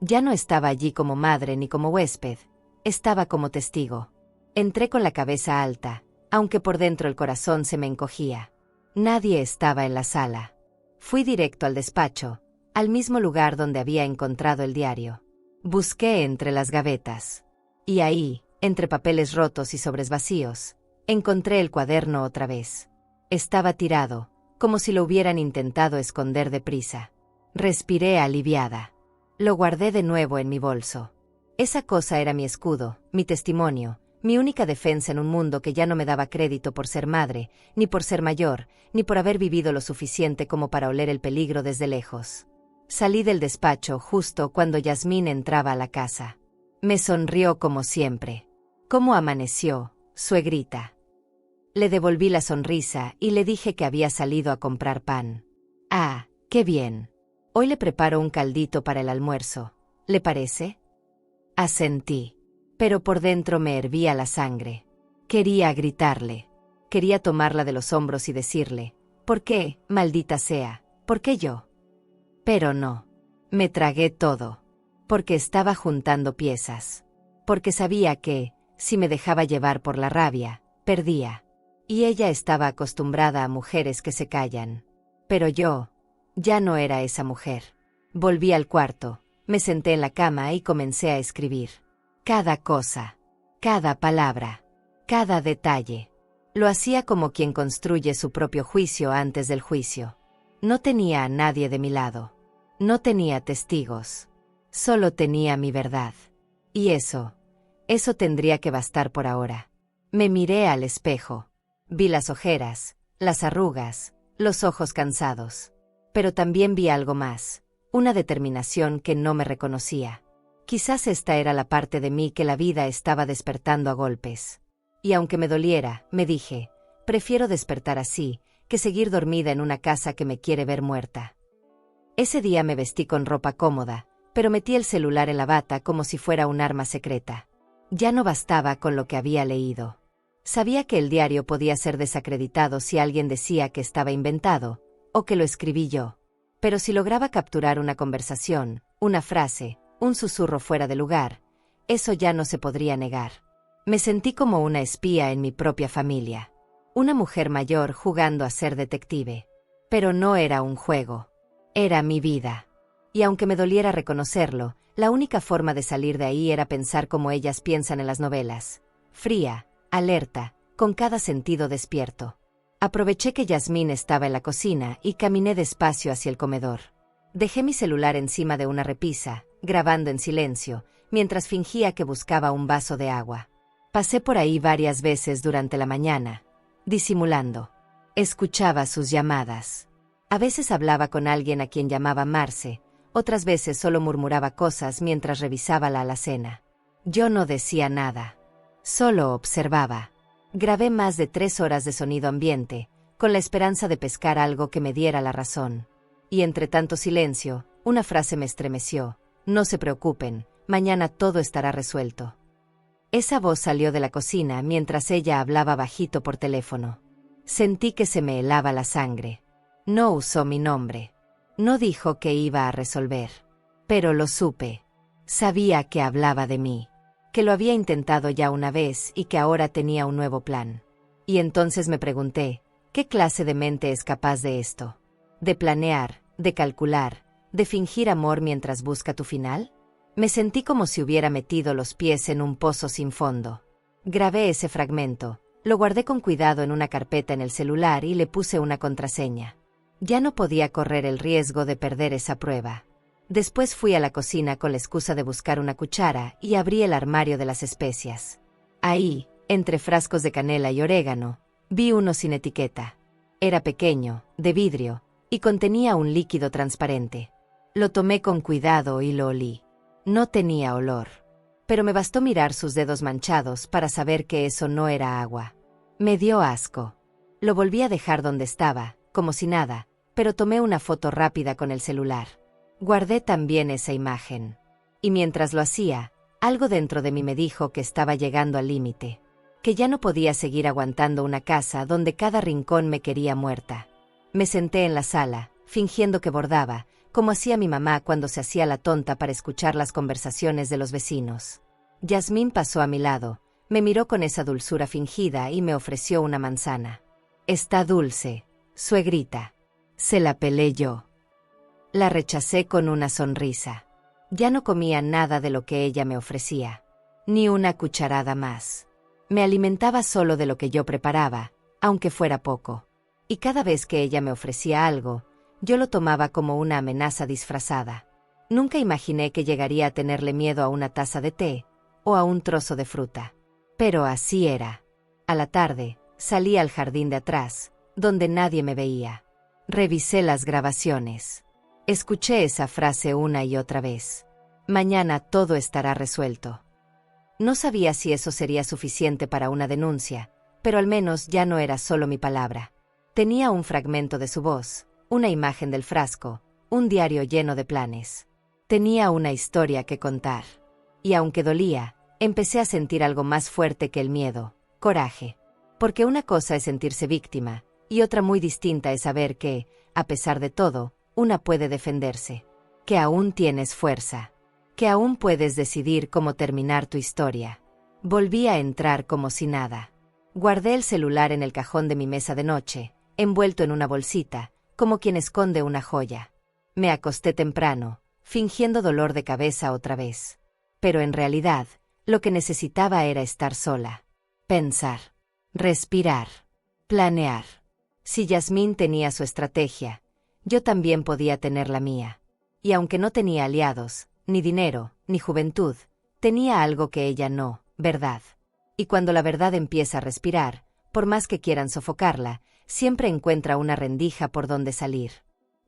Ya no estaba allí como madre ni como huésped, estaba como testigo. Entré con la cabeza alta, aunque por dentro el corazón se me encogía. Nadie estaba en la sala. Fui directo al despacho, al mismo lugar donde había encontrado el diario. Busqué entre las gavetas. Y ahí, entre papeles rotos y sobres vacíos, encontré el cuaderno otra vez. Estaba tirado, como si lo hubieran intentado esconder deprisa. Respiré aliviada. Lo guardé de nuevo en mi bolso. Esa cosa era mi escudo, mi testimonio, Mi única defensa en un mundo que ya no me daba crédito por ser madre, ni por ser mayor, ni por haber vivido lo suficiente como para oler el peligro desde lejos. Salí del despacho justo cuando Yasmín entraba a la casa. Me sonrió como siempre. ¿Cómo amaneció, suegrita? Le devolví la sonrisa y le dije que había salido a comprar pan. Ah, qué bien. Hoy le preparo un caldito para el almuerzo. ¿Le parece? Asentí. Pero por dentro me hervía la sangre. Quería gritarle. Quería tomarla de los hombros y decirle, ¿por qué, maldita sea? ¿Por qué yo? Pero no. Me tragué todo. Porque estaba juntando piezas. Porque sabía que, si me dejaba llevar por la rabia, perdía. Y ella estaba acostumbrada a mujeres que se callan. Pero yo, ya no era esa mujer. Volví al cuarto, me senté en la cama y comencé a escribir. Cada cosa, cada palabra, cada detalle. Lo hacía como quien construye su propio juicio antes del juicio. No tenía a nadie de mi lado. No tenía testigos. Solo tenía mi verdad. Y eso tendría que bastar por ahora. Me miré al espejo. Vi las ojeras, las arrugas, los ojos cansados. Pero también vi algo más, una determinación que no me reconocía. Quizás esta era la parte de mí que la vida estaba despertando a golpes. Y aunque me doliera, me dije, prefiero despertar así, que seguir dormida en una casa que me quiere ver muerta. Ese día me vestí con ropa cómoda, pero metí el celular en la bata como si fuera un arma secreta. Ya no bastaba con lo que había leído. Sabía que el diario podía ser desacreditado si alguien decía que estaba inventado, o que lo escribí yo. Pero si lograba capturar una conversación, una frase, un susurro fuera de lugar, eso ya no se podría negar. Me sentí como una espía en mi propia familia. Una mujer mayor jugando a ser detective. Pero no era un juego. Era mi vida. Y aunque me doliera reconocerlo, la única forma de salir de ahí era pensar como ellas piensan en las novelas. Fría, alerta, con cada sentido despierto. Aproveché que Yasmín estaba en la cocina y caminé despacio hacia el comedor. Dejé mi celular encima de una repisa, grabando en silencio, mientras fingía que buscaba un vaso de agua. Pasé por ahí varias veces durante la mañana, disimulando. Escuchaba sus llamadas. A veces hablaba con alguien a quien llamaba Marce, otras veces solo murmuraba cosas mientras revisaba la alacena. Yo no decía nada. Solo observaba. Grabé más de 3 horas de sonido ambiente, con la esperanza de pescar algo que me diera la razón. Y entre tanto silencio, una frase me estremeció. No se preocupen, mañana todo estará resuelto. Esa voz salió de la cocina mientras ella hablaba bajito por teléfono. Sentí que se me helaba la sangre. No usó mi nombre. No dijo que iba a resolver. Pero lo supe. Sabía que hablaba de mí. Que lo había intentado ya una vez y que ahora tenía un nuevo plan. Y entonces me pregunté, ¿qué clase de mente es capaz de esto? ¿De planear, de calcular, de fingir amor mientras busca tu final? Me sentí como si hubiera metido los pies en un pozo sin fondo. Grabé ese fragmento, lo guardé con cuidado en una carpeta en el celular y le puse una contraseña. Ya no podía correr el riesgo de perder esa prueba. Después fui a la cocina con la excusa de buscar una cuchara y abrí el armario de las especias. Ahí, entre frascos de canela y orégano, vi uno sin etiqueta. Era pequeño, de vidrio, y contenía un líquido transparente. Lo tomé con cuidado y lo olí. No tenía olor. Pero me bastó mirar sus dedos manchados para saber que eso no era agua. Me dio asco. Lo volví a dejar donde estaba, como si nada, pero tomé una foto rápida con el celular. Guardé también esa imagen. Y mientras lo hacía, algo dentro de mí me dijo que estaba llegando al límite. Que ya no podía seguir aguantando una casa donde cada rincón me quería muerta. Me senté en la sala, fingiendo que bordaba, como hacía mi mamá cuando se hacía la tonta para escuchar las conversaciones de los vecinos. Yasmín pasó a mi lado, me miró con esa dulzura fingida y me ofreció una manzana. Está dulce, suegrita. Se la pelé yo. La rechacé con una sonrisa. Ya no comía nada de lo que ella me ofrecía. Ni una cucharada más. Me alimentaba solo de lo que yo preparaba, aunque fuera poco. Y cada vez que ella me ofrecía algo, yo lo tomaba como una amenaza disfrazada. Nunca imaginé que llegaría a tenerle miedo a una taza de té, o a un trozo de fruta. Pero así era. A la tarde, salí al jardín de atrás, donde nadie me veía. Revisé las grabaciones. Escuché esa frase una y otra vez. Mañana todo estará resuelto. No sabía si eso sería suficiente para una denuncia, pero al menos ya no era solo mi palabra. Tenía un fragmento de su voz, una imagen del frasco, un diario lleno de planes. Tenía una historia que contar. Y aunque dolía, empecé a sentir algo más fuerte que el miedo, coraje. Porque una cosa es sentirse víctima, y otra muy distinta es saber que, a pesar de todo, una puede defenderse. Que aún tienes fuerza. Que aún puedes decidir cómo terminar tu historia. Volví a entrar como si nada. Guardé el celular en el cajón de mi mesa de noche, envuelto en una bolsita, como quien esconde una joya. Me acosté temprano, fingiendo dolor de cabeza otra vez. Pero en realidad, lo que necesitaba era estar sola. Pensar. Respirar. Planear. Si Yasmín tenía su estrategia, yo también podía tener la mía. Y aunque no tenía aliados, ni dinero, ni juventud, tenía algo que ella no, verdad. Y cuando la verdad empieza a respirar, por más que quieran sofocarla, siempre encuentra una rendija por donde salir.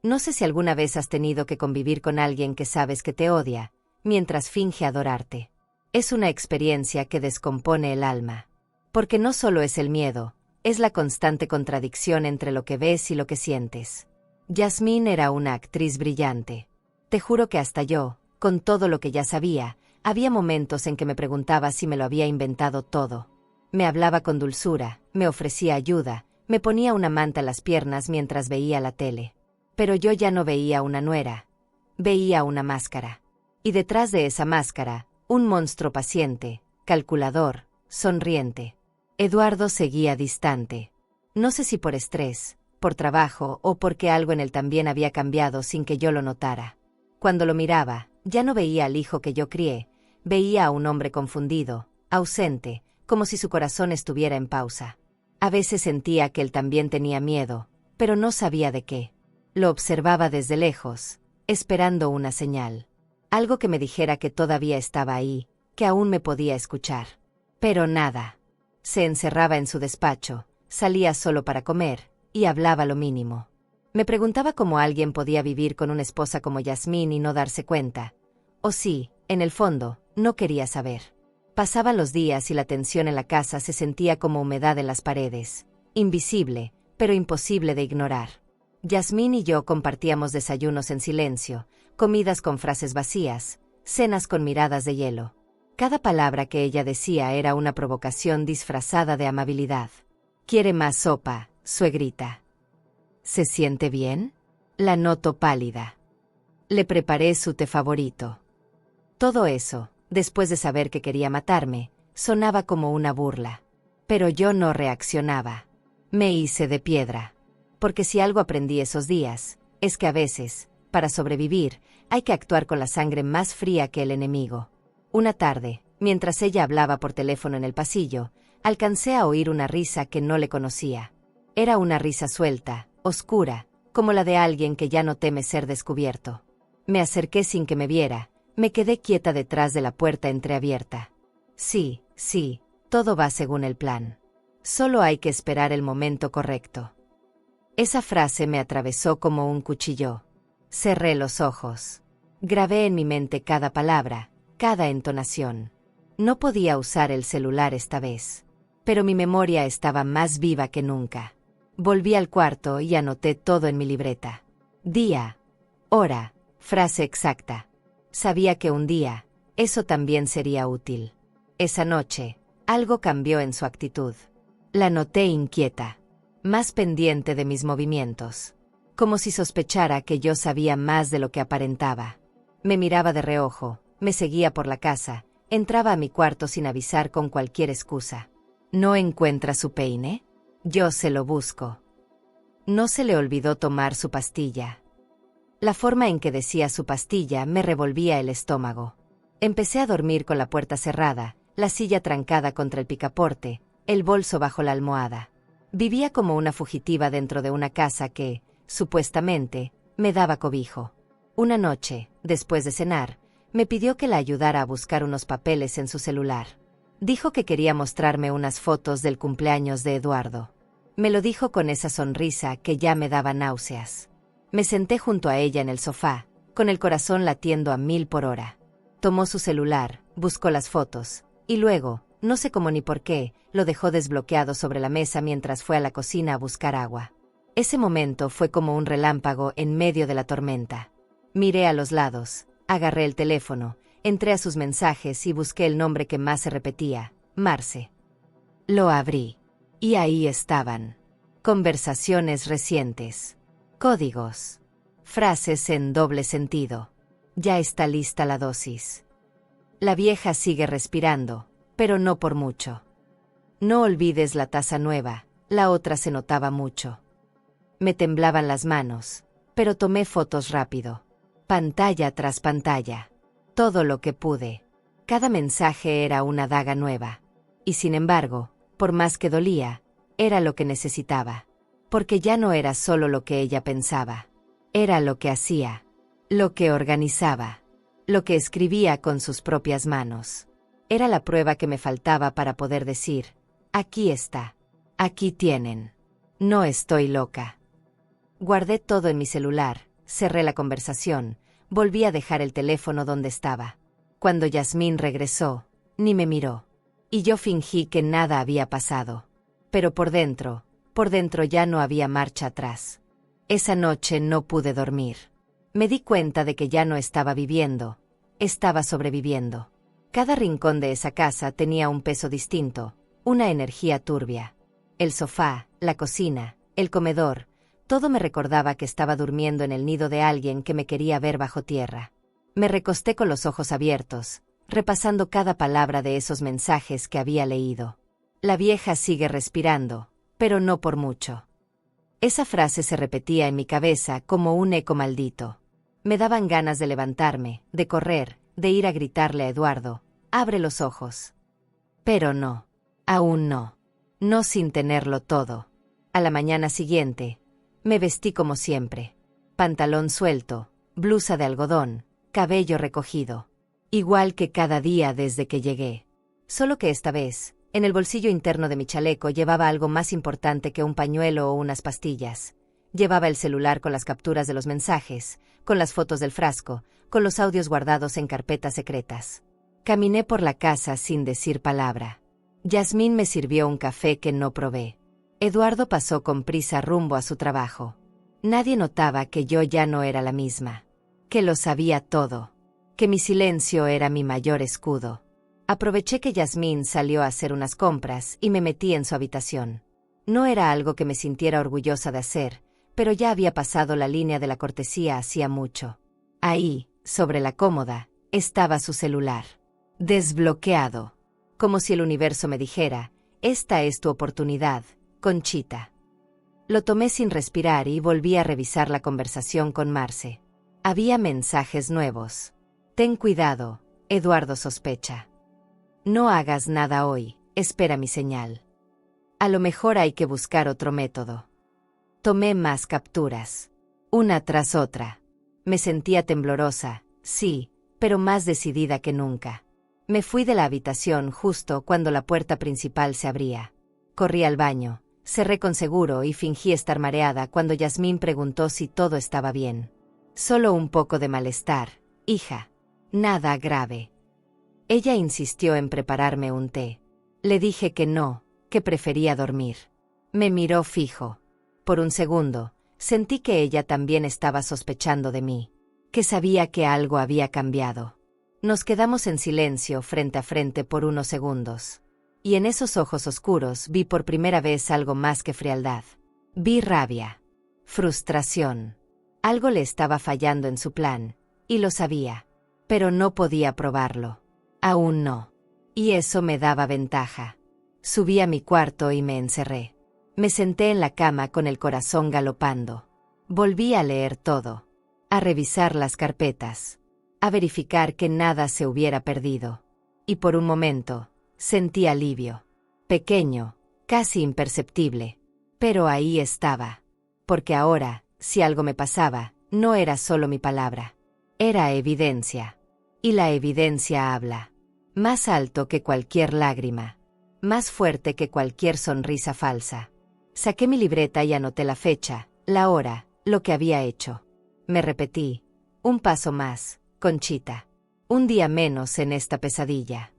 No sé si alguna vez has tenido que convivir con alguien que sabes que te odia, mientras finge adorarte. Es una experiencia que descompone el alma. Porque no solo es el miedo, es la constante contradicción entre lo que ves y lo que sientes. Yasmín era una actriz brillante. Te juro que hasta yo, con todo lo que ya sabía, había momentos en que me preguntaba si me lo había inventado todo. Me hablaba con dulzura, me ofrecía ayuda, me ponía una manta en las piernas mientras veía la tele. Pero yo ya no veía una nuera. Veía una máscara. Y detrás de esa máscara, un monstruo paciente, calculador, sonriente. Eduardo seguía distante. No sé si por estrés, por trabajo o porque algo en él también había cambiado sin que yo lo notara. Cuando lo miraba, ya no veía al hijo que yo crié, veía a un hombre confundido, ausente, como si su corazón estuviera en pausa. A veces sentía que él también tenía miedo, pero no sabía de qué. Lo observaba desde lejos, esperando una señal. Algo que me dijera que todavía estaba ahí, que aún me podía escuchar. Pero nada. Se encerraba en su despacho, salía solo para comer, y hablaba lo mínimo. Me preguntaba cómo alguien podía vivir con una esposa como Yasmín y no darse cuenta. O sí, en el fondo, no quería saber. Pasaban los días y la tensión en la casa se sentía como humedad en las paredes, invisible, pero imposible de ignorar. Yasmín y yo compartíamos desayunos en silencio, comidas con frases vacías, cenas con miradas de hielo. Cada palabra que ella decía era una provocación disfrazada de amabilidad. ¿Quiere más sopa, suegrita? ¿Se siente bien? La noto pálida. Le preparé su té favorito. Todo eso, después de saber que quería matarme, sonaba como una burla. Pero yo no reaccionaba. Me hice de piedra. Porque si algo aprendí esos días, es que a veces, para sobrevivir, hay que actuar con la sangre más fría que el enemigo. Una tarde, mientras ella hablaba por teléfono en el pasillo, alcancé a oír una risa que no le conocía. Era una risa suelta, oscura, como la de alguien que ya no teme ser descubierto. Me acerqué sin que me viera, me quedé quieta detrás de la puerta entreabierta. Sí, todo va según el plan. Solo hay que esperar el momento correcto. Esa frase me atravesó como un cuchillo. Cerré los ojos. Grabé en mi mente cada palabra, cada entonación. No podía usar el celular esta vez. Pero mi memoria estaba más viva que nunca. Volví al cuarto y anoté todo en mi libreta. Día, hora, frase exacta. Sabía que un día, eso también sería útil. Esa noche, algo cambió en su actitud. La noté inquieta, más pendiente de mis movimientos. Como si sospechara que yo sabía más de lo que aparentaba. Me miraba de reojo, me seguía por la casa, entraba a mi cuarto sin avisar con cualquier excusa. ¿No encuentra su peine? Yo se lo busco. No se le olvidó tomar su pastilla. La forma en que decía su pastilla me revolvía el estómago. Empecé a dormir con la puerta cerrada, la silla trancada contra el picaporte, el bolso bajo la almohada. Vivía como una fugitiva dentro de una casa que, supuestamente, me daba cobijo. Una noche, después de cenar, me pidió que la ayudara a buscar unos papeles en su celular. Dijo que quería mostrarme unas fotos del cumpleaños de Eduardo. Me lo dijo con esa sonrisa que ya me daba náuseas. Me senté junto a ella en el sofá, con el corazón latiendo a 1000 por hora. Tomó su celular, buscó las fotos, y luego, no sé cómo ni por qué, lo dejó desbloqueado sobre la mesa mientras fue a la cocina a buscar agua. Ese momento fue como un relámpago en medio de la tormenta. Miré a los lados, agarré el teléfono, entré a sus mensajes y busqué el nombre que más se repetía, Marce. Lo abrí. Y ahí estaban. Conversaciones recientes. Códigos. Frases en doble sentido. Ya está lista la dosis. La vieja sigue respirando, pero no por mucho. No olvides la taza nueva, la otra se notaba mucho. Me temblaban las manos, pero tomé fotos rápido. Pantalla tras pantalla. Todo lo que pude. Cada mensaje era una daga nueva. Y sin embargo, por más que dolía, era lo que necesitaba. Porque ya no era solo lo que ella pensaba. Era lo que hacía, lo que organizaba, lo que escribía con sus propias manos. Era la prueba que me faltaba para poder decir, aquí está, aquí tienen. No estoy loca. Guardé todo en mi celular, cerré la conversación, volví a dejar el teléfono donde estaba. Cuando Yasmín regresó, ni me miró. Y yo fingí que nada había pasado. Pero por dentro ya no había marcha atrás. Esa noche no pude dormir. Me di cuenta de que ya no estaba viviendo, estaba sobreviviendo. Cada rincón de esa casa tenía un peso distinto, una energía turbia. El sofá, la cocina, el comedor, todo me recordaba que estaba durmiendo en el nido de alguien que me quería ver bajo tierra. Me recosté con los ojos abiertos, repasando cada palabra de esos mensajes que había leído. La vieja sigue respirando, pero no por mucho. Esa frase se repetía en mi cabeza como un eco maldito. Me daban ganas de levantarme, de correr, de ir a gritarle a Eduardo, abre los ojos. Pero no, aún no. No sin tenerlo todo. A la mañana siguiente, me vestí como siempre. Pantalón suelto, blusa de algodón, cabello recogido. Igual que cada día desde que llegué. Solo que esta vez, en el bolsillo interno de mi chaleco llevaba algo más importante que un pañuelo o unas pastillas. Llevaba el celular con las capturas de los mensajes, con las fotos del frasco, con los audios guardados en carpetas secretas. Caminé por la casa sin decir palabra. Yasmín me sirvió un café que no probé. Eduardo pasó con prisa rumbo a su trabajo. Nadie notaba que yo ya no era la misma. Que lo sabía todo. Que mi silencio era mi mayor escudo. Aproveché que Yasmín salió a hacer unas compras y me metí en su habitación. No era algo que me sintiera orgullosa de hacer, pero ya había pasado la línea de la cortesía hacía mucho. Ahí, sobre la cómoda, estaba su celular. Desbloqueado. Como si el universo me dijera, esta es tu oportunidad, Conchita. Lo tomé sin respirar y volví a revisar la conversación con Marce. Había mensajes nuevos. Ten cuidado, Eduardo sospecha. No hagas nada hoy, espera mi señal. A lo mejor hay que buscar otro método. Tomé más capturas. Una tras otra. Me sentía temblorosa, sí, pero más decidida que nunca. Me fui de la habitación justo cuando la puerta principal se abría. Corrí al baño, cerré con seguro y fingí estar mareada cuando Yasmín preguntó si todo estaba bien. Solo un poco de malestar, hija. Nada grave. Ella insistió en prepararme un té. Le dije que no, que prefería dormir. Me miró fijo. Por un segundo, sentí que ella también estaba sospechando de mí, que sabía que algo había cambiado. Nos quedamos en silencio frente a frente por unos segundos. Y en esos ojos oscuros vi por primera vez algo más que frialdad. Vi rabia, frustración. Algo le estaba fallando en su plan, y lo sabía. Pero no podía probarlo. Aún no. Y eso me daba ventaja. Subí a mi cuarto y me encerré. Me senté en la cama con el corazón galopando. Volví a leer todo. A revisar las carpetas. A verificar que nada se hubiera perdido. Y por un momento, sentí alivio. Pequeño, casi imperceptible. Pero ahí estaba. Porque ahora, si algo me pasaba, no era solo mi palabra. Era evidencia. Y la evidencia habla. más alto que cualquier lágrima, más fuerte que cualquier sonrisa falsa. Saqué mi libreta y anoté la fecha, la hora, lo que había hecho. Me repetí, un paso más, Conchita. Un día menos en esta pesadilla.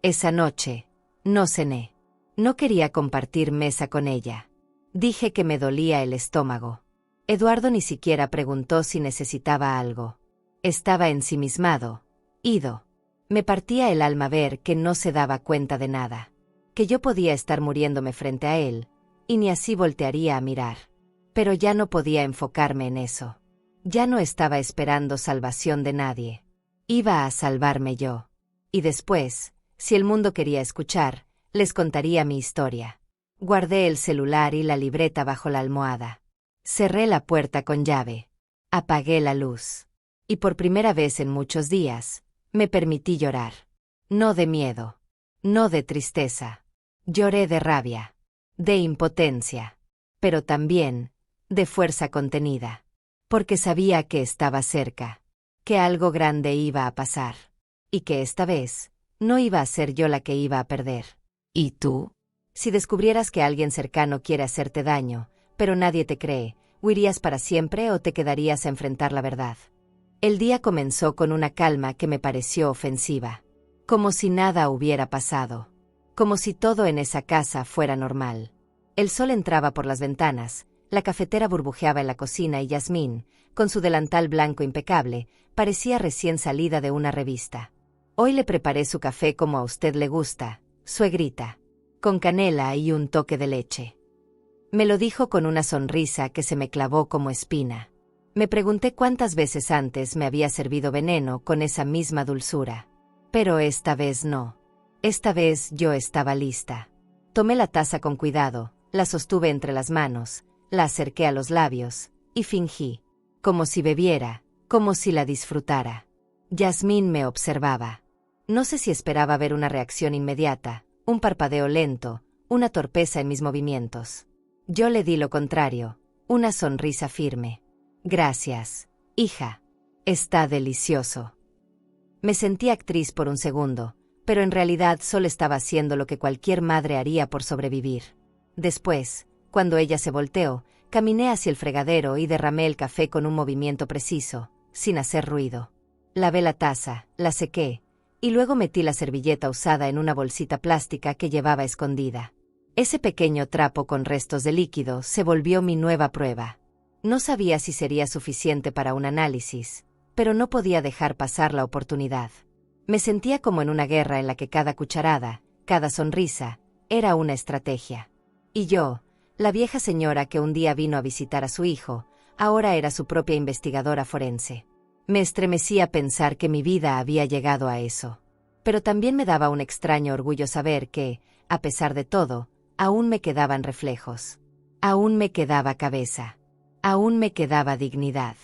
Esa noche, no cené. No quería compartir mesa con ella. Dije que me dolía el estómago. Eduardo ni siquiera preguntó si necesitaba algo. Estaba ensimismado, ido. Me partía el alma ver que no se daba cuenta de nada, que yo podía estar muriéndome frente a él, y ni así voltearía a mirar. Pero ya no podía enfocarme en eso. Ya no estaba esperando salvación de nadie. Iba a salvarme yo. Y después, si el mundo quería escuchar, les contaría mi historia. Guardé el celular y la libreta bajo la almohada. Cerré la puerta con llave. Apagué la luz. Y por primera vez en muchos días, me permití llorar. No de miedo. No de tristeza. Lloré de rabia. De impotencia. Pero también, de fuerza contenida. Porque sabía que estaba cerca. Que algo grande iba a pasar. Y que esta vez, no iba a ser yo la que iba a perder. ¿Y tú? Si descubrieras que alguien cercano quiere hacerte daño, pero nadie te cree, ¿huirías para siempre o te quedarías a enfrentar la verdad? El día comenzó con una calma que me pareció ofensiva. Como si nada hubiera pasado. Como si todo en esa casa fuera normal. El sol entraba por las ventanas, la cafetera burbujeaba en la cocina y Yasmín, con su delantal blanco impecable, parecía recién salida de una revista. Hoy le preparé su café como a usted le gusta, suegrita, con canela y un toque de leche. Me lo dijo con una sonrisa que se me clavó como espina. Me pregunté cuántas veces antes me había servido veneno con esa misma dulzura. Pero esta vez no. Esta vez yo estaba lista. Tomé la taza con cuidado, la sostuve entre las manos, la acerqué a los labios, y fingí, como si bebiera, como si la disfrutara. Yasmín me observaba. No sé si esperaba ver una reacción inmediata, un parpadeo lento, una torpeza en mis movimientos. Yo le di lo contrario, una sonrisa firme. Gracias, hija. Está delicioso. Me sentí actriz por un segundo, pero en realidad solo estaba haciendo lo que cualquier madre haría por sobrevivir. Después, cuando ella se volteó, caminé hacia el fregadero y derramé el café con un movimiento preciso, sin hacer ruido. Lavé la taza, la sequé, y luego metí la servilleta usada en una bolsita plástica que llevaba escondida. Ese pequeño trapo con restos de líquido se volvió mi nueva prueba. No sabía si sería suficiente para un análisis, pero no podía dejar pasar la oportunidad. Me sentía como en una guerra en la que cada cucharada, cada sonrisa, era una estrategia. Y yo, la vieja señora que un día vino a visitar a su hijo, ahora era su propia investigadora forense. Me estremecía pensar que mi vida había llegado a eso. Pero también me daba un extraño orgullo saber que, a pesar de todo, aún me quedaban reflejos. Aún me quedaba cabeza. Aún me quedaba dignidad.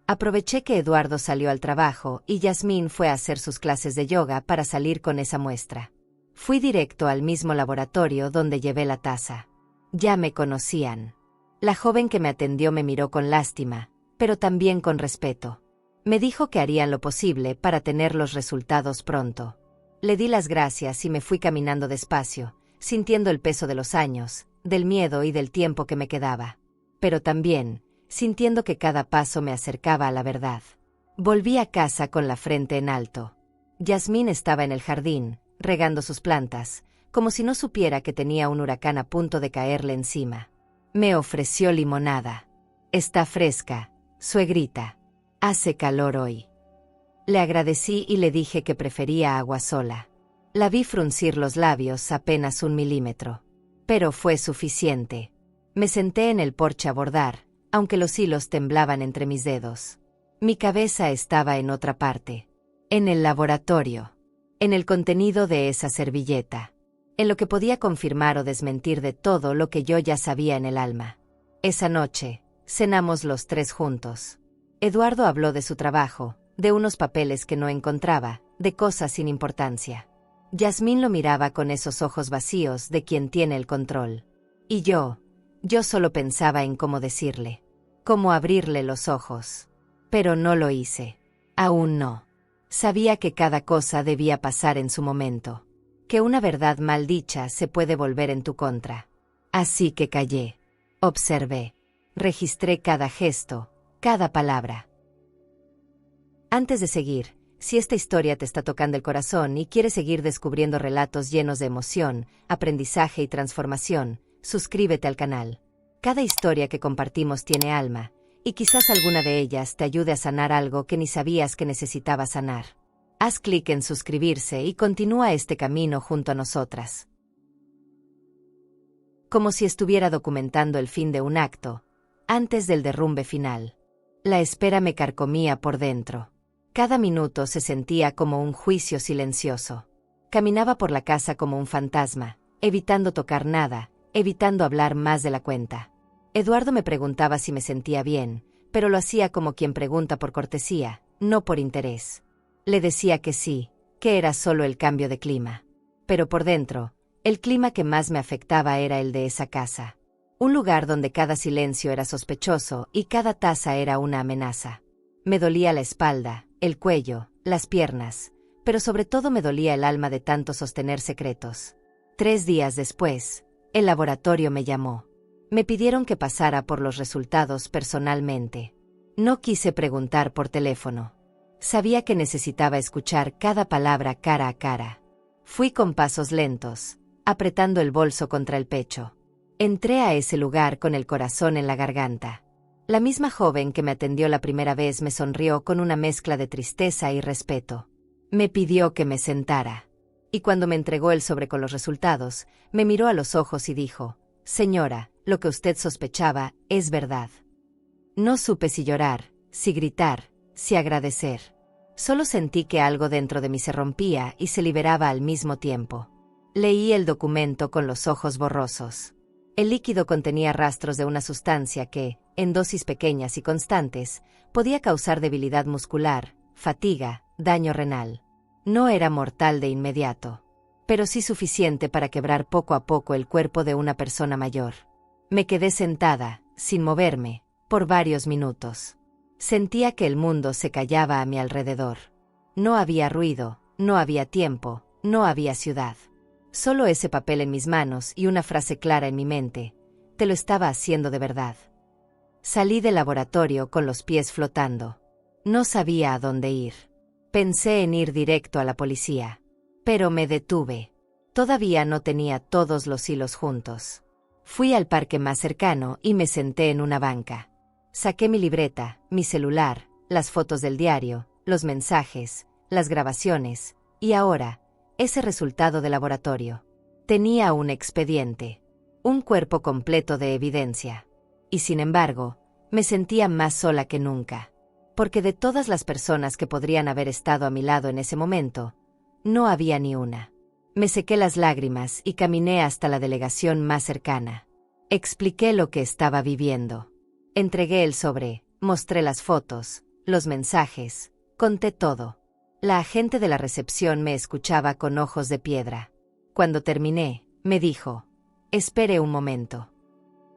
Aproveché que Eduardo salió al trabajo y Yasmín fue a hacer sus clases de yoga para salir con esa muestra. Fui directo al mismo laboratorio donde llevé la taza. Ya me conocían. La joven que me atendió me miró con lástima, pero también con respeto. Me dijo que harían lo posible para tener los resultados pronto. Le di las gracias y me fui caminando despacio, sintiendo el peso de los años, del miedo y del tiempo que me quedaba. Pero también, sintiendo que cada paso me acercaba a la verdad. Volví a casa con la frente en alto. Yasmín estaba en el jardín, regando sus plantas, como si no supiera que tenía un huracán a punto de caerle encima. Me ofreció limonada. Está fresca, suegrita. Hace calor hoy. Le agradecí y le dije que prefería agua sola. La vi fruncir los labios apenas 1 milímetro. Pero fue suficiente. Me senté en el porche a bordar, aunque los hilos temblaban entre mis dedos. Mi cabeza estaba en otra parte. En el laboratorio. En el contenido de esa servilleta. En lo que podía confirmar o desmentir de todo lo que yo ya sabía en el alma. Esa noche, cenamos los 3 juntos. Eduardo habló de su trabajo, de unos papeles que no encontraba, de cosas sin importancia. Yasmín lo miraba con esos ojos vacíos de quien tiene el control. Y yo solo pensaba en cómo decirle, cómo abrirle los ojos. Pero no lo hice. Aún no. Sabía que cada cosa debía pasar en su momento, que una verdad mal dicha se puede volver en tu contra. Así que callé. Observé. Registré cada gesto, cada palabra. Antes de seguir, si esta historia te está tocando el corazón y quieres seguir descubriendo relatos llenos de emoción, aprendizaje y transformación, suscríbete al canal. Cada historia que compartimos tiene alma, y quizás alguna de ellas te ayude a sanar algo que ni sabías que necesitabas sanar. Haz clic en suscribirse y continúa este camino junto a nosotras. Como si estuviera documentando el fin de un acto, antes del derrumbe final. La espera me carcomía por dentro. Cada minuto se sentía como un juicio silencioso. Caminaba por la casa como un fantasma, evitando tocar nada, evitando hablar más de la cuenta. Eduardo me preguntaba si me sentía bien, pero lo hacía como quien pregunta por cortesía, no por interés. Le decía que sí, que era solo el cambio de clima. Pero por dentro, el clima que más me afectaba era el de esa casa. Un lugar donde cada silencio era sospechoso y cada taza era una amenaza. Me dolía la espalda, el cuello, las piernas, pero sobre todo me dolía el alma de tanto sostener secretos. 3 días después, el laboratorio me llamó. Me pidieron que pasara por los resultados personalmente. No quise preguntar por teléfono. Sabía que necesitaba escuchar cada palabra cara a cara. Fui con pasos lentos, apretando el bolso contra el pecho. Entré a ese lugar con el corazón en la garganta. La misma joven que me atendió la primera vez me sonrió con una mezcla de tristeza y respeto. Me pidió que me sentara. Y cuando me entregó el sobre con los resultados, me miró a los ojos y dijo: «Señora, lo que usted sospechaba es verdad». No supe si llorar, si gritar, si agradecer. Solo sentí que algo dentro de mí se rompía y se liberaba al mismo tiempo. Leí el documento con los ojos borrosos. El líquido contenía rastros de una sustancia que, en dosis pequeñas y constantes, podía causar debilidad muscular, fatiga, daño renal. No era mortal de inmediato, pero sí suficiente para quebrar poco a poco el cuerpo de una persona mayor. Me quedé sentada, sin moverme, por varios minutos. Sentía que el mundo se callaba a mi alrededor. No había ruido, no había tiempo, no había ciudad. Solo ese papel en mis manos y una frase clara en mi mente: «Te lo estaba haciendo de verdad». Salí del laboratorio con los pies flotando. No sabía a dónde ir. Pensé en ir directo a la policía. Pero me detuve. Todavía no tenía todos los hilos juntos. Fui al parque más cercano y me senté en una banca. Saqué mi libreta, mi celular, las fotos del diario, los mensajes, las grabaciones, y ahora, ese resultado de laboratorio. Tenía un expediente, un cuerpo completo de evidencia. Y sin embargo, me sentía más sola que nunca. Porque de todas las personas que podrían haber estado a mi lado en ese momento, no había ni una. Me sequé las lágrimas y caminé hasta la delegación más cercana. Expliqué lo que estaba viviendo. Entregué el sobre, mostré las fotos, los mensajes, conté todo. La agente de la recepción me escuchaba con ojos de piedra. Cuando terminé, me dijo: «Espere un momento».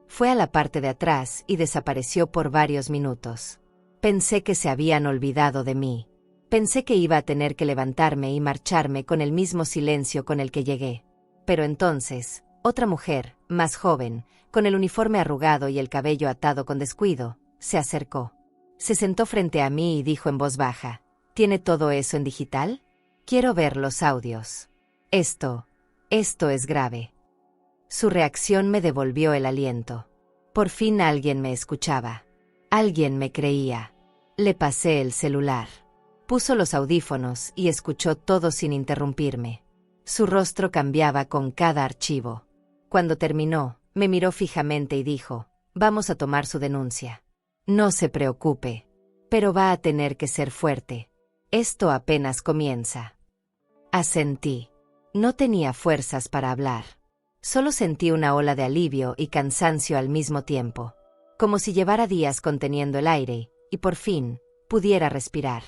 Fue a la parte de atrás y desapareció por varios minutos. Pensé que se habían olvidado de mí. Pensé que iba a tener que levantarme y marcharme con el mismo silencio con el que llegué. Pero entonces, otra mujer, más joven, con el uniforme arrugado y el cabello atado con descuido, se acercó. Se sentó frente a mí y dijo en voz baja: «¿Tiene todo eso en digital? Quiero ver los audios. Esto es grave». Su reacción me devolvió el aliento. Por fin alguien me escuchaba. Alguien me creía. Le pasé el celular. Puso los audífonos y escuchó todo sin interrumpirme. Su rostro cambiaba con cada archivo. Cuando terminó, me miró fijamente y dijo: «Vamos a tomar su denuncia. No se preocupe, pero va a tener que ser fuerte. Esto apenas comienza». Asentí. No tenía fuerzas para hablar. Solo sentí una ola de alivio y cansancio al mismo tiempo. Como si llevara días conteniendo el aire, y por fin, pudiera respirar.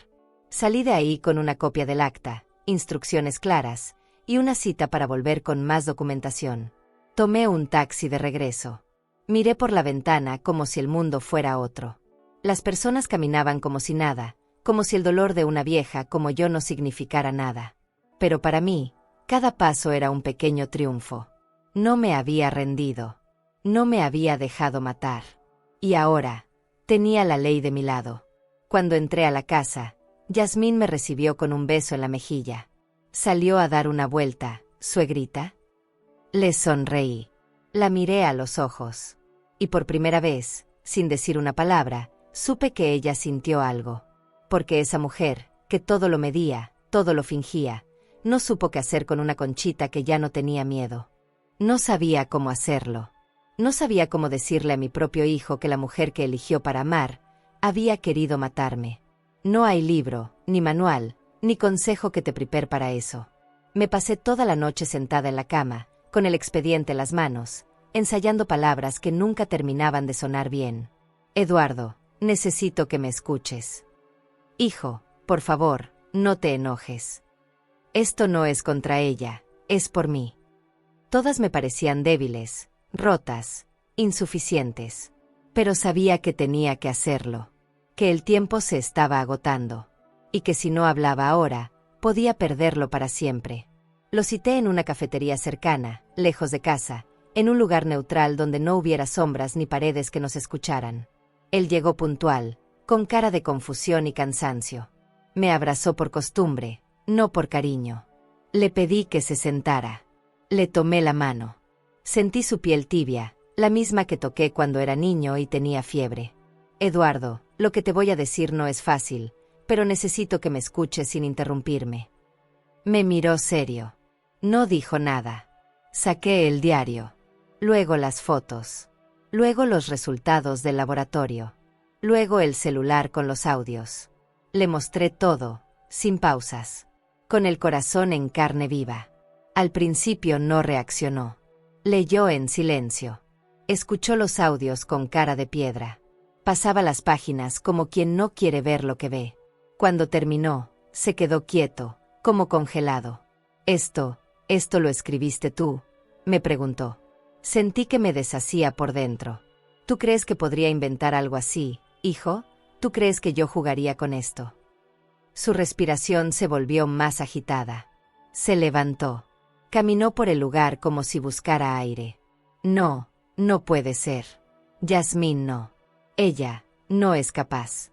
Salí de ahí con una copia del acta, instrucciones claras, y una cita para volver con más documentación. Tomé un taxi de regreso. Miré por la ventana como si el mundo fuera otro. Las personas caminaban como si nada, como si el dolor de una vieja como yo no significara nada. Pero para mí, cada paso era un pequeño triunfo. No me había rendido. No me había dejado matar. Y ahora, tenía la ley de mi lado. Cuando entré a la casa, Yasmín me recibió con un beso en la mejilla. Salió a dar una vuelta, suegrita. Le sonreí. La miré a los ojos. Y por primera vez, sin decir una palabra, supe que ella sintió algo. Porque esa mujer, que todo lo medía, todo lo fingía, no supo qué hacer con una Conchita que ya no tenía miedo. No sabía cómo hacerlo. No sabía cómo decirle a mi propio hijo que la mujer que eligió para amar había querido matarme. No hay libro, ni manual, ni consejo que te prepare para eso. Me pasé toda la noche sentada en la cama, con el expediente en las manos, ensayando palabras que nunca terminaban de sonar bien. Eduardo, necesito que me escuches. Hijo, por favor, no te enojes. Esto no es contra ella, es por mí. Todas me parecían débiles, rotas, insuficientes. Pero sabía que tenía que hacerlo, que el tiempo se estaba agotando, y que si no hablaba ahora, podía perderlo para siempre. Lo cité en una cafetería cercana, lejos de casa, en un lugar neutral donde no hubiera sombras ni paredes que nos escucharan. Él llegó puntual, con cara de confusión y cansancio. Me abrazó por costumbre, no por cariño. Le pedí que se sentara. Le tomé la mano. Sentí su piel tibia, la misma que toqué cuando era niño y tenía fiebre. Eduardo, lo que te voy a decir no es fácil, pero necesito que me escuches sin interrumpirme. Me miró serio. No dijo nada. Saqué el diario. Luego las fotos. Luego los resultados del laboratorio. Luego el celular con los audios. Le mostré todo, sin pausas. Con el corazón en carne viva. Al principio no reaccionó. Leyó en silencio. Escuchó los audios con cara de piedra. Pasaba las páginas como quien no quiere ver lo que ve. Cuando terminó, se quedó quieto, como congelado. ¿Esto lo escribiste tú?, me preguntó. Sentí que me deshacía por dentro. ¿Tú crees que podría inventar algo así, hijo? ¿Tú crees que yo jugaría con esto? Su respiración se volvió más agitada. Se levantó. Caminó por el lugar como si buscara aire. No, no puede ser. Yasmín no. Ella no es capaz.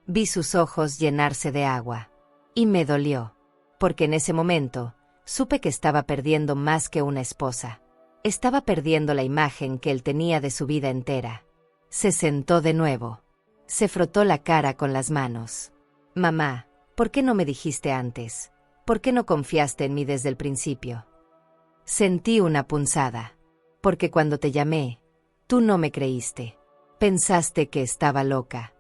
Vi sus ojos llenarse de agua. Y me dolió. Porque en ese momento, supe que estaba perdiendo más que una esposa. Estaba perdiendo la imagen que él tenía de su vida entera. Se sentó de nuevo. Se frotó la cara con las manos. Mamá, ¿por qué no me dijiste antes? ¿Por qué no confiaste en mí desde el principio? Sentí una punzada. Porque cuando te llamé, tú no me creíste. Pensaste que estaba loca.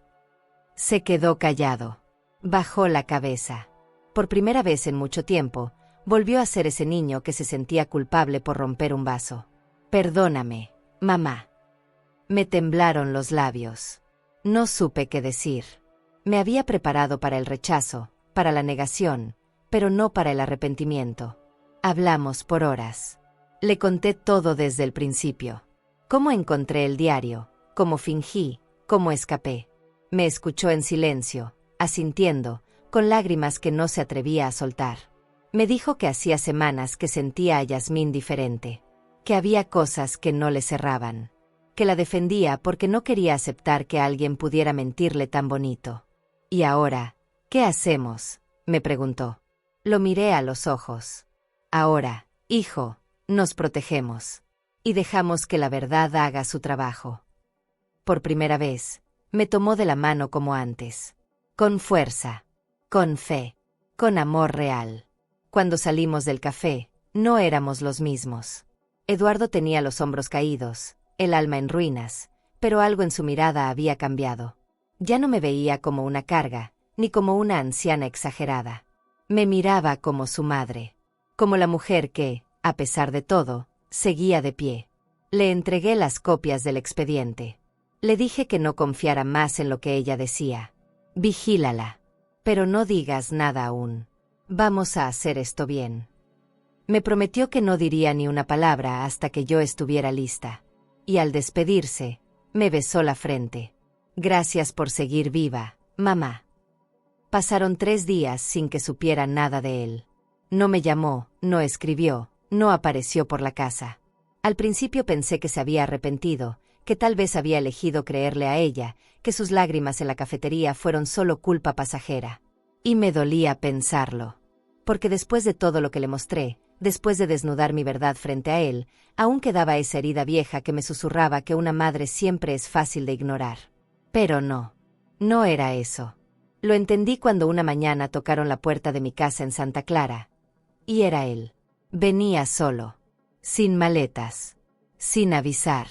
Se quedó callado. Bajó la cabeza. Por primera vez en mucho tiempo, volvió a ser ese niño que se sentía culpable por romper un vaso. Perdóname, mamá. Me temblaron los labios. No supe qué decir. Me había preparado para el rechazo, para la negación, pero no para el arrepentimiento. Hablamos por horas. Le conté todo desde el principio. Cómo encontré el diario, cómo fingí, cómo escapé. Me escuchó en silencio, asintiendo, con lágrimas que no se atrevía a soltar. Me dijo que hacía semanas que sentía a Yasmín diferente, que había cosas que no le cerraban, que la defendía porque no quería aceptar que alguien pudiera mentirle tan bonito. ¿Y ahora, qué hacemos?, me preguntó. Lo miré a los ojos. Ahora, hijo, nos protegemos. Y dejamos que la verdad haga su trabajo. Por primera vez, me tomó de la mano como antes. Con fuerza, con fe, con amor real. Cuando salimos del café, no éramos los mismos. Eduardo tenía los hombros caídos, el alma en ruinas, pero algo en su mirada había cambiado. Ya no me veía como una carga, ni como una anciana exagerada. Me miraba como su madre, como la mujer que, a pesar de todo, seguía de pie. Le entregué las copias del expediente. Le dije que no confiara más en lo que ella decía. Vigílala. Pero no digas nada aún. Vamos a hacer esto bien. Me prometió que no diría ni una palabra hasta que yo estuviera lista. Y al despedirse, me besó la frente. Gracias por seguir viva, mamá. Pasaron 3 días sin que supiera nada de él. No me llamó, no escribió, no apareció por la casa. Al principio pensé que se había arrepentido, que tal vez había elegido creerle a ella, que sus lágrimas en la cafetería fueron solo culpa pasajera. Y me dolía pensarlo. Porque después de todo lo que le mostré, después de desnudar mi verdad frente a él, aún quedaba esa herida vieja que me susurraba que una madre siempre es fácil de ignorar. Pero no. No era eso. Lo entendí cuando una mañana tocaron la puerta de mi casa en Santa Clara. Y era él. Venía solo. Sin maletas. Sin avisar.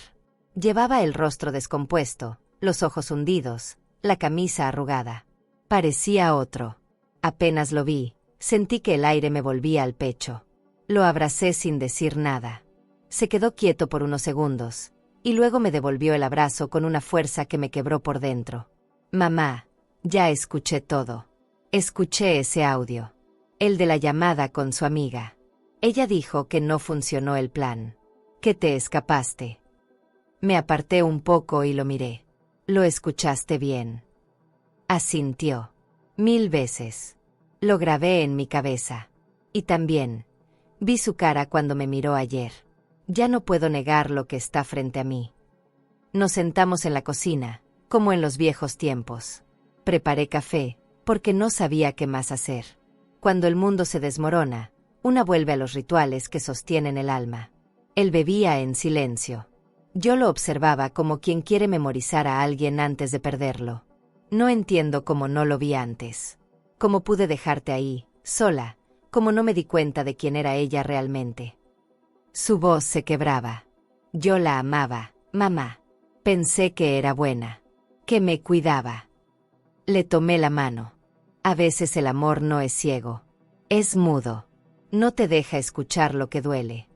Llevaba el rostro descompuesto, los ojos hundidos, la camisa arrugada. Parecía otro. Apenas lo vi, sentí que el aire me volvía al pecho. Lo abracé sin decir nada. Se quedó quieto por unos segundos, y luego me devolvió el abrazo con una fuerza que me quebró por dentro. Mamá, ya escuché todo. Escuché ese audio. El de la llamada con su amiga. Ella dijo que no funcionó el plan. Que te escapaste. Me aparté un poco y lo miré. Lo escuchaste bien. Asintió. 1000 veces. Lo grabé en mi cabeza. Y también, vi su cara cuando me miró ayer. Ya no puedo negar lo que está frente a mí. Nos sentamos en la cocina, como en los viejos tiempos. Preparé café, porque no sabía qué más hacer. Cuando el mundo se desmorona, una vuelve a los rituales que sostienen el alma. Él bebía en silencio. Yo lo observaba como quien quiere memorizar a alguien antes de perderlo. No entiendo cómo no lo vi antes. Cómo pude dejarte ahí, sola, cómo no me di cuenta de quién era ella realmente. Su voz se quebraba. Yo la amaba, mamá. Pensé que era buena, que me cuidaba. Le tomé la mano. A veces el amor no es ciego. Es mudo. No te deja escuchar lo que duele.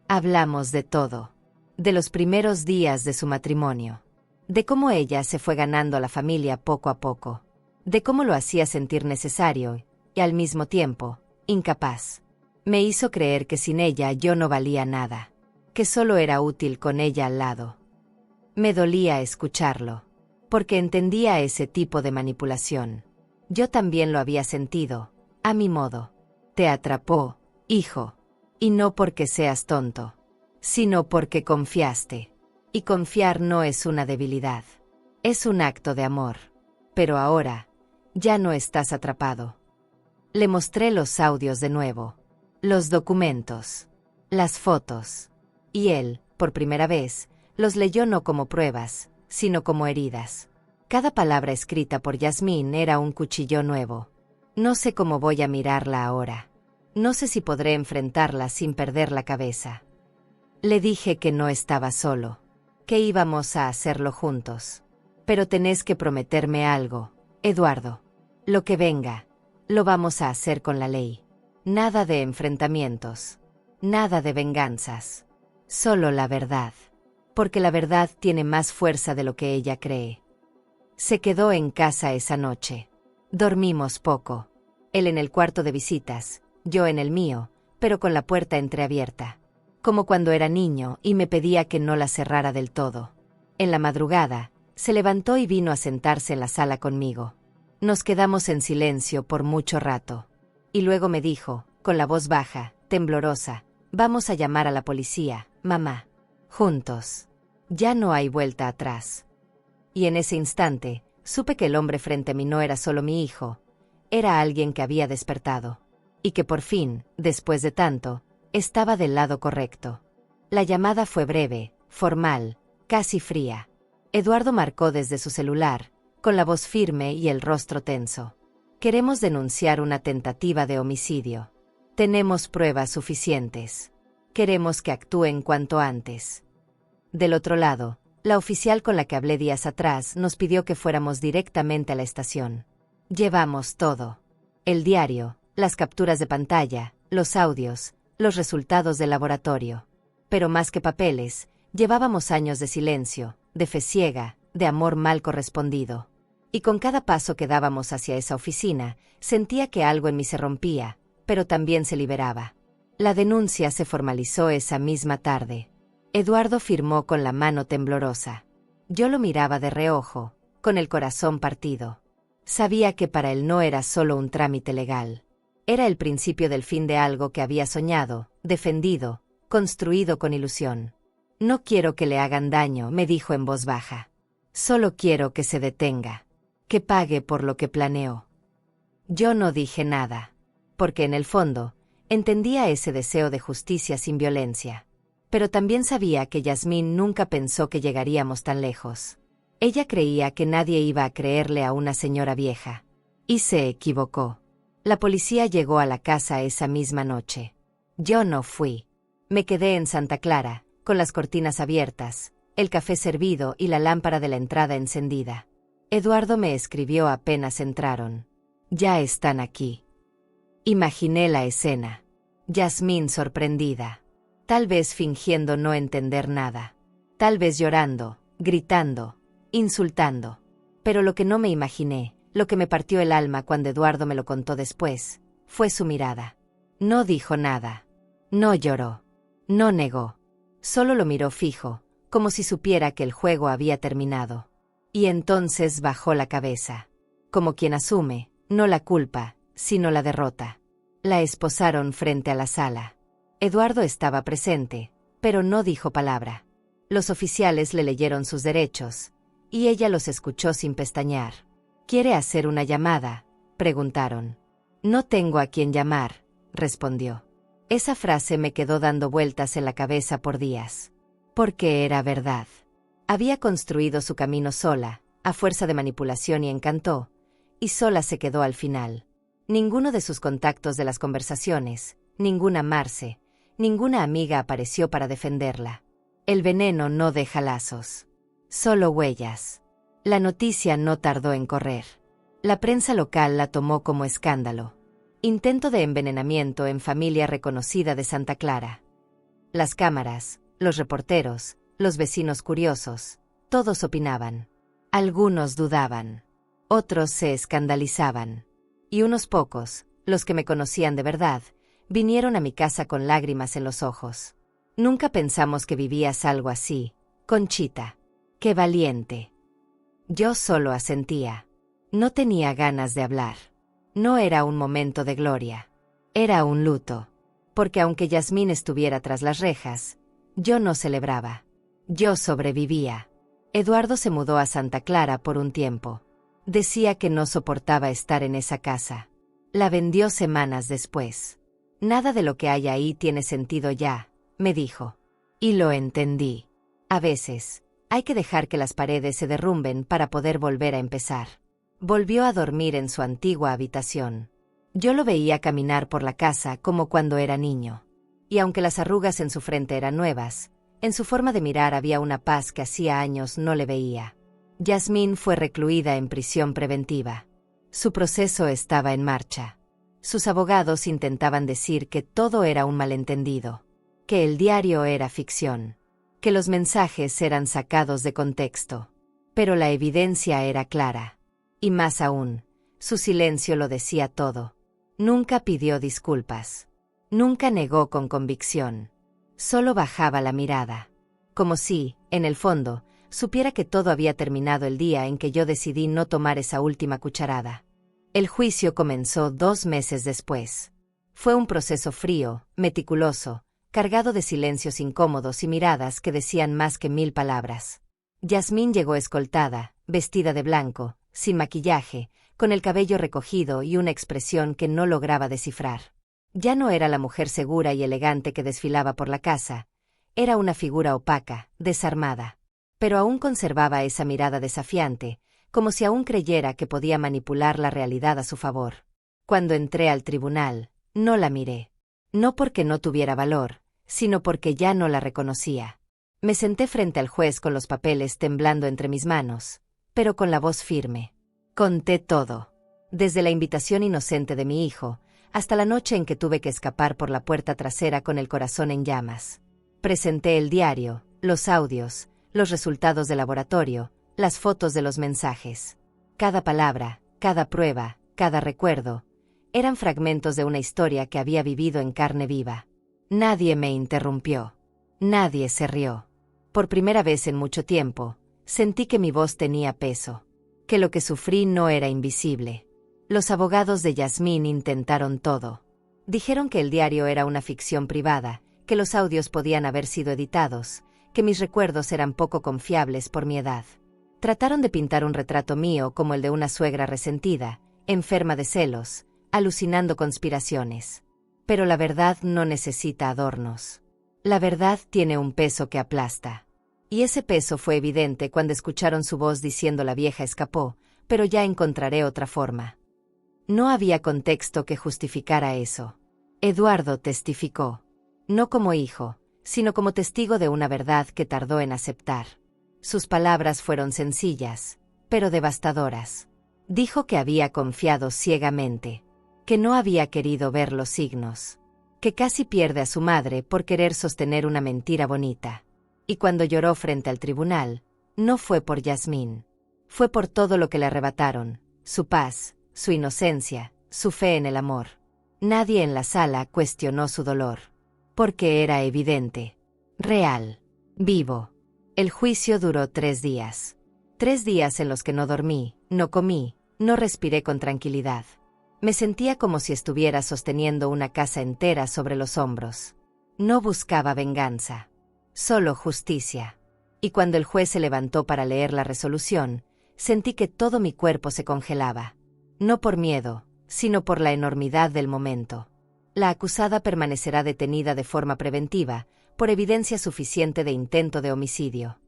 Hablamos de todo. De los primeros días de su matrimonio. De cómo ella se fue ganando a la familia poco a poco. De cómo lo hacía sentir necesario y, al mismo tiempo, incapaz. Me hizo creer que sin ella yo no valía nada. Que solo era útil con ella al lado. Me dolía escucharlo. Porque entendía ese tipo de manipulación. Yo también lo había sentido, a mi modo. Te atrapó, hijo. Y no porque seas tonto, sino porque confiaste. Y confiar no es una debilidad. Es un acto de amor. Pero ahora, ya no estás atrapado. Le mostré los audios de nuevo. Los documentos. Las fotos. Y él, por primera vez, los leyó no como pruebas, sino como heridas. Cada palabra escrita por Yasmín era un cuchillo nuevo. No sé cómo voy a mirarla ahora. No sé si podré enfrentarla sin perder la cabeza. Le dije que no estaba solo, que íbamos a hacerlo juntos. Pero tenés que prometerme algo, Eduardo. Lo que venga, lo vamos a hacer con la ley. Nada de enfrentamientos. Nada de venganzas. Solo la verdad. Porque la verdad tiene más fuerza de lo que ella cree. Se quedó en casa esa noche. Dormimos poco. Él en el cuarto de visitas, yo en el mío, pero con la puerta entreabierta. Como cuando era niño y me pedía que no la cerrara del todo. En la madrugada, se levantó y vino a sentarse en la sala conmigo. Nos quedamos en silencio por mucho rato. Y luego me dijo, con la voz baja, temblorosa, vamos a llamar a la policía, mamá. Juntos. Ya no hay vuelta atrás. Y en ese instante, supe que el hombre frente a mí no era solo mi hijo, era alguien que había despertado. Y que por fin, después de tanto, estaba del lado correcto. La llamada fue breve, formal, casi fría. Eduardo marcó desde su celular, con la voz firme y el rostro tenso. Queremos denunciar una tentativa de homicidio. Tenemos pruebas suficientes. Queremos que actúen cuanto antes. Del otro lado, la oficial con la que hablé días atrás nos pidió que fuéramos directamente a la estación. Llevamos todo. El diario, las capturas de pantalla, los audios, los resultados del laboratorio. Pero más que papeles, llevábamos años de silencio, de fe ciega, de amor mal correspondido. Y con cada paso que dábamos hacia esa oficina, sentía que algo en mí se rompía, pero también se liberaba. La denuncia se formalizó esa misma tarde. Eduardo firmó con la mano temblorosa. Yo lo miraba de reojo, con el corazón partido. Sabía que para él no era solo un trámite legal. Era el principio del fin de algo que había soñado, defendido, construido con ilusión. No quiero que le hagan daño, me dijo en voz baja. Solo quiero que se detenga. Que pague por lo que planeó. Yo no dije nada. Porque en el fondo, entendía ese deseo de justicia sin violencia. Pero también sabía que Yasmín nunca pensó que llegaríamos tan lejos. Ella creía que nadie iba a creerle a una señora vieja. Y se equivocó. La policía llegó a la casa esa misma noche. Yo no fui. Me quedé en Santa Clara, con las cortinas abiertas, el café servido y la lámpara de la entrada encendida. Eduardo me escribió apenas entraron. Ya están aquí. Imaginé la escena. Yasmín sorprendida. Tal vez fingiendo no entender nada. Tal vez llorando, gritando, insultando. Pero lo que no me imaginé, lo que me partió el alma cuando Eduardo me lo contó después, fue su mirada. No dijo nada. No lloró. No negó. Solo lo miró fijo, como si supiera que el juego había terminado. Y entonces bajó la cabeza. Como quien asume, no la culpa, sino la derrota. La esposaron frente a la sala. Eduardo estaba presente, pero no dijo palabra. Los oficiales le leyeron sus derechos, y ella los escuchó sin pestañear. ¿Quiere hacer una llamada?, preguntaron. No tengo a quien llamar, respondió. Esa frase me quedó dando vueltas en la cabeza por días. Porque era verdad. Había construido su camino sola, a fuerza de manipulación y encanto, y sola se quedó al final. Ninguno de sus contactos de las conversaciones, ninguna Marce, ninguna amiga apareció para defenderla. El veneno no deja lazos. Solo huellas. La noticia no tardó en correr. La prensa local la tomó como escándalo. Intento de envenenamiento en familia reconocida de Santa Clara. Las cámaras, los reporteros, los vecinos curiosos, todos opinaban. Algunos dudaban. Otros se escandalizaban. Y unos pocos, los que me conocían de verdad, vinieron a mi casa con lágrimas en los ojos. Nunca pensamos que vivías algo así, Conchita. ¡Qué valiente! Yo solo asentía. No tenía ganas de hablar. No era un momento de gloria. Era un luto. Porque aunque Yasmín estuviera tras las rejas, yo no celebraba. Yo sobrevivía. Eduardo se mudó a Santa Clara por un tiempo. Decía que no soportaba estar en esa casa. La vendió semanas después. Nada de lo que hay ahí tiene sentido ya, me dijo. Y lo entendí. A veces, hay que dejar que las paredes se derrumben para poder volver a empezar. Volvió a dormir en su antigua habitación. Yo lo veía caminar por la casa como cuando era niño. Y aunque las arrugas en su frente eran nuevas, en su forma de mirar había una paz que hacía años no le veía. Yasmín fue recluida en prisión preventiva. Su proceso estaba en marcha. Sus abogados intentaban decir que todo era un malentendido, que el diario era ficción, que los mensajes eran sacados de contexto. Pero la evidencia era clara. Y más aún, su silencio lo decía todo. Nunca pidió disculpas. Nunca negó con convicción. Solo bajaba la mirada. Como si, en el fondo, supiera que todo había terminado el día en que yo decidí no tomar esa última cucharada. El juicio comenzó 2 meses después. Fue un proceso frío, meticuloso, cargado de silencios incómodos y miradas que decían más que 1000 palabras. Yasmín llegó escoltada, vestida de blanco, sin maquillaje, con el cabello recogido y una expresión que no lograba descifrar. Ya no era la mujer segura y elegante que desfilaba por la casa. Era una figura opaca, desarmada. Pero aún conservaba esa mirada desafiante, como si aún creyera que podía manipular la realidad a su favor. Cuando entré al tribunal, no la miré. No porque no tuviera valor, sino porque ya no la reconocía. Me senté frente al juez con los papeles temblando entre mis manos, pero con la voz firme. Conté todo. Desde la invitación inocente de mi hijo, hasta la noche en que tuve que escapar por la puerta trasera con el corazón en llamas. Presenté el diario, los audios, los resultados de laboratorio, las fotos de los mensajes. Cada palabra, cada prueba, cada recuerdo, eran fragmentos de una historia que había vivido en carne viva. Nadie me interrumpió. Nadie se rió. Por primera vez en mucho tiempo, sentí que mi voz tenía peso. que lo que sufrí no era invisible. Los abogados de Yasmín intentaron todo. Dijeron que el diario era una ficción privada, que los audios podían haber sido editados, que mis recuerdos eran poco confiables por mi edad. Trataron de pintar un retrato mío como el de una suegra resentida, enferma de celos, alucinando conspiraciones. Pero la verdad no necesita adornos. La verdad tiene un peso que aplasta. Y ese peso fue evidente cuando escucharon su voz diciendo la vieja escapó, pero ya encontraré otra forma. No había contexto que justificara eso. Eduardo testificó. No como hijo, sino como testigo de una verdad que tardó en aceptar. Sus palabras fueron sencillas, pero devastadoras. Dijo que había confiado ciegamente, que no había querido ver los signos, que casi pierde a su madre por querer sostener una mentira bonita. Y cuando lloró frente al tribunal, no fue por Yasmín. Fue por todo lo que le arrebataron, su paz, su inocencia, su fe en el amor. Nadie en la sala cuestionó su dolor, porque era evidente, real, vivo. El juicio duró 3 días. 3 días en los que no dormí, no comí, no respiré con tranquilidad. Me sentía como si estuviera sosteniendo una casa entera sobre los hombros. No buscaba venganza, solo justicia. Y cuando el juez se levantó para leer la resolución, sentí que todo mi cuerpo se congelaba. No por miedo, sino por la enormidad del momento. La acusada permanecerá detenida de forma preventiva, por evidencia suficiente de intento de homicidio.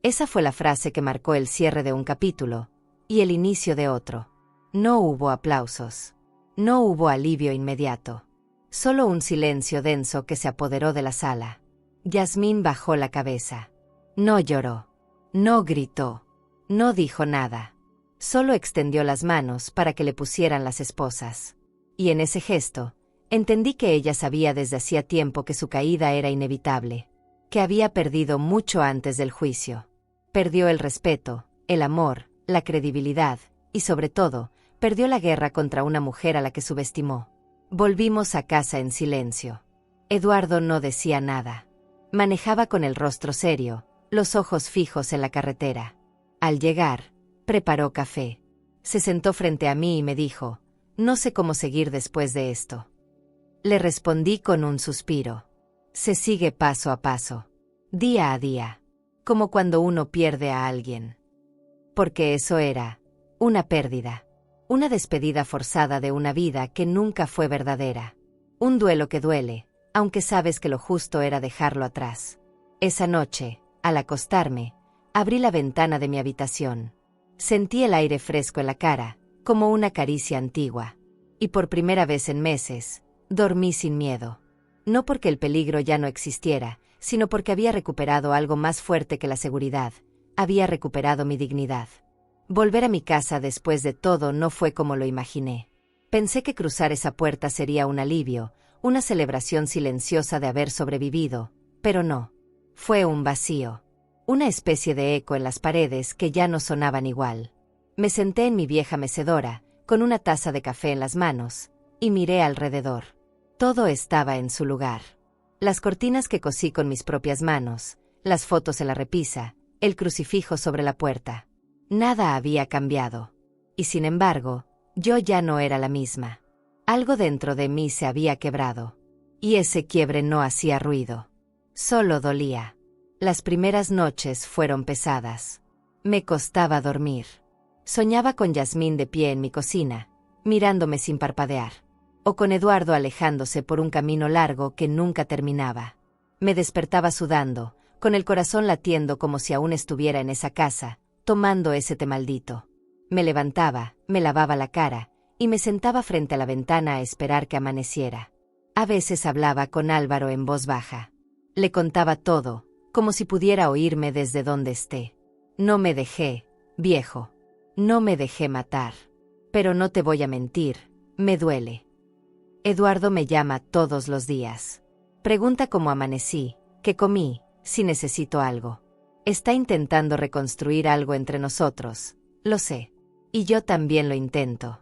Esa fue la frase que marcó el cierre de un capítulo, y el inicio de otro. No hubo aplausos. No hubo alivio inmediato. Solo un silencio denso que se apoderó de la sala. Yasmín bajó la cabeza. No lloró. No gritó. No dijo nada. Solo extendió las manos para que le pusieran las esposas. Y en ese gesto, entendí que ella sabía desde hacía tiempo que su caída era inevitable, que había perdido mucho antes del juicio. Perdió el respeto, el amor, la credibilidad, y sobre todo, perdió la guerra contra una mujer a la que subestimó. Volvimos a casa en silencio. Eduardo no decía nada. Manejaba con el rostro serio, los ojos fijos en la carretera. Al llegar, preparó café. Se sentó frente a mí y me dijo, no sé cómo seguir después de esto. Le respondí con un suspiro. Se sigue paso a paso, día a día, como cuando uno pierde a alguien. Porque eso era una pérdida, una despedida forzada de una vida que nunca fue verdadera. Un duelo que duele, aunque sabes que lo justo era dejarlo atrás. Esa noche, al acostarme, abrí la ventana de mi habitación. Sentí el aire fresco en la cara, como una caricia antigua. Y por primera vez en meses, dormí sin miedo. No porque el peligro ya no existiera, sino porque había recuperado algo más fuerte que la seguridad. Había recuperado mi dignidad. Volver a mi casa después de todo no fue como lo imaginé. Pensé que cruzar esa puerta sería un alivio, una celebración silenciosa de haber sobrevivido, pero no. Fue un vacío. Una especie de eco en las paredes que ya no sonaban igual. Me senté en mi vieja mecedora, con una taza de café en las manos, y miré alrededor. Todo estaba en su lugar. Las cortinas que cosí con mis propias manos, las fotos en la repisa, el crucifijo sobre la puerta. Nada había cambiado. Y sin embargo, yo ya no era la misma. Algo dentro de mí se había quebrado. Y ese quiebre no hacía ruido. Solo dolía. Las primeras noches fueron pesadas. Me costaba dormir. Soñaba con Yasmín de pie en mi cocina, mirándome sin parpadear. O con Eduardo alejándose por un camino largo que nunca terminaba. Me despertaba sudando, con el corazón latiendo como si aún estuviera en esa casa, tomando ese té maldito. Me levantaba, me lavaba la cara, y me sentaba frente a la ventana a esperar que amaneciera. A veces hablaba con Álvaro en voz baja. Le contaba todo, como si pudiera oírme desde donde esté. No me dejé, viejo. No me dejé matar. Pero no te voy a mentir, me duele. Eduardo me llama todos los días. Pregunta cómo amanecí, qué comí, si necesito algo. Está intentando reconstruir algo entre nosotros, lo sé. Y yo también lo intento.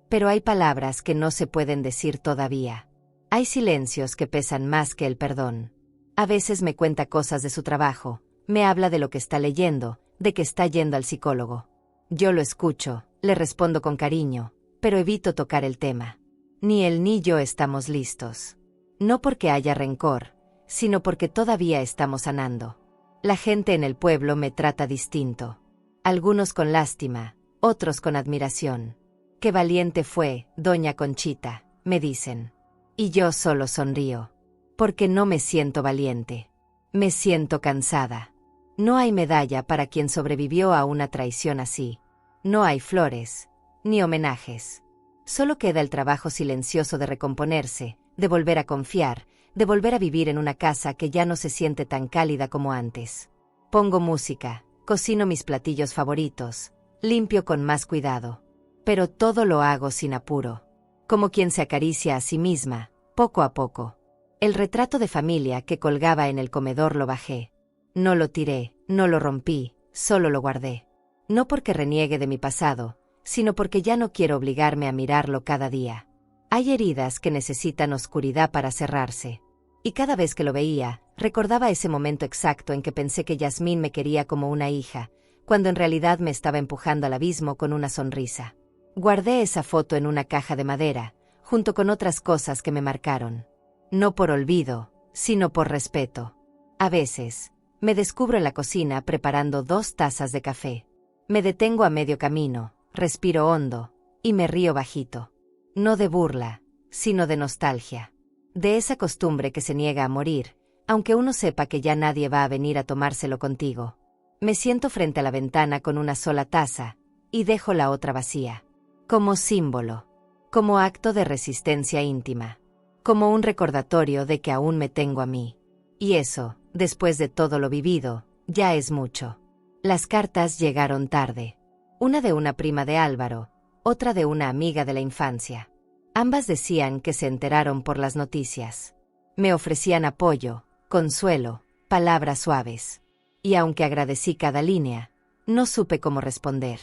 Pero hay palabras que no se pueden decir todavía. Hay silencios que pesan más que el perdón. A veces me cuenta cosas de su trabajo, me habla de lo que está leyendo, de que está yendo al psicólogo. Yo lo escucho, le respondo con cariño, pero evito tocar el tema. Ni él ni yo estamos listos. No porque haya rencor, sino porque todavía estamos sanando. La gente en el pueblo me trata distinto. Algunos con lástima, otros con admiración. Qué valiente fue, doña Conchita, me dicen. Y yo solo sonrío. Porque no me siento valiente. Me siento cansada. No hay medalla para quien sobrevivió a una traición así. No hay flores, ni homenajes. Solo queda el trabajo silencioso de recomponerse, de volver a confiar, de volver a vivir en una casa que ya no se siente tan cálida como antes. Pongo música, cocino mis platillos favoritos, limpio con más cuidado. Pero todo lo hago sin apuro. Como quien se acaricia a sí misma, poco a poco. El retrato de familia que colgaba en el comedor lo bajé. No lo tiré, no lo rompí, solo lo guardé. No porque reniegue de mi pasado, sino porque ya no quiero obligarme a mirarlo cada día. Hay heridas que necesitan oscuridad para cerrarse. Y cada vez que lo veía, recordaba ese momento exacto en que pensé que Yasmín me quería como una hija, cuando en realidad me estaba empujando al abismo con una sonrisa. Guardé esa foto en una caja de madera, junto con otras cosas que me marcaron. No por olvido, sino por respeto. A veces, me descubro en la cocina preparando 2 tazas de café. Me detengo a medio camino, respiro hondo, y me río bajito. No de burla, sino de nostalgia. De esa costumbre que se niega a morir, aunque uno sepa que ya nadie va a venir a tomárselo contigo. Me siento frente a la ventana con una sola taza, y dejo la otra vacía. Como símbolo, como acto de resistencia íntima, como un recordatorio de que aún me tengo a mí. Y eso, después de todo lo vivido, ya es mucho. Las cartas llegaron tarde. Una de una prima de Álvaro, otra de una amiga de la infancia. Ambas decían que se enteraron por las noticias. Me ofrecían apoyo, consuelo, palabras suaves. Y aunque agradecí cada línea, no supe cómo responder.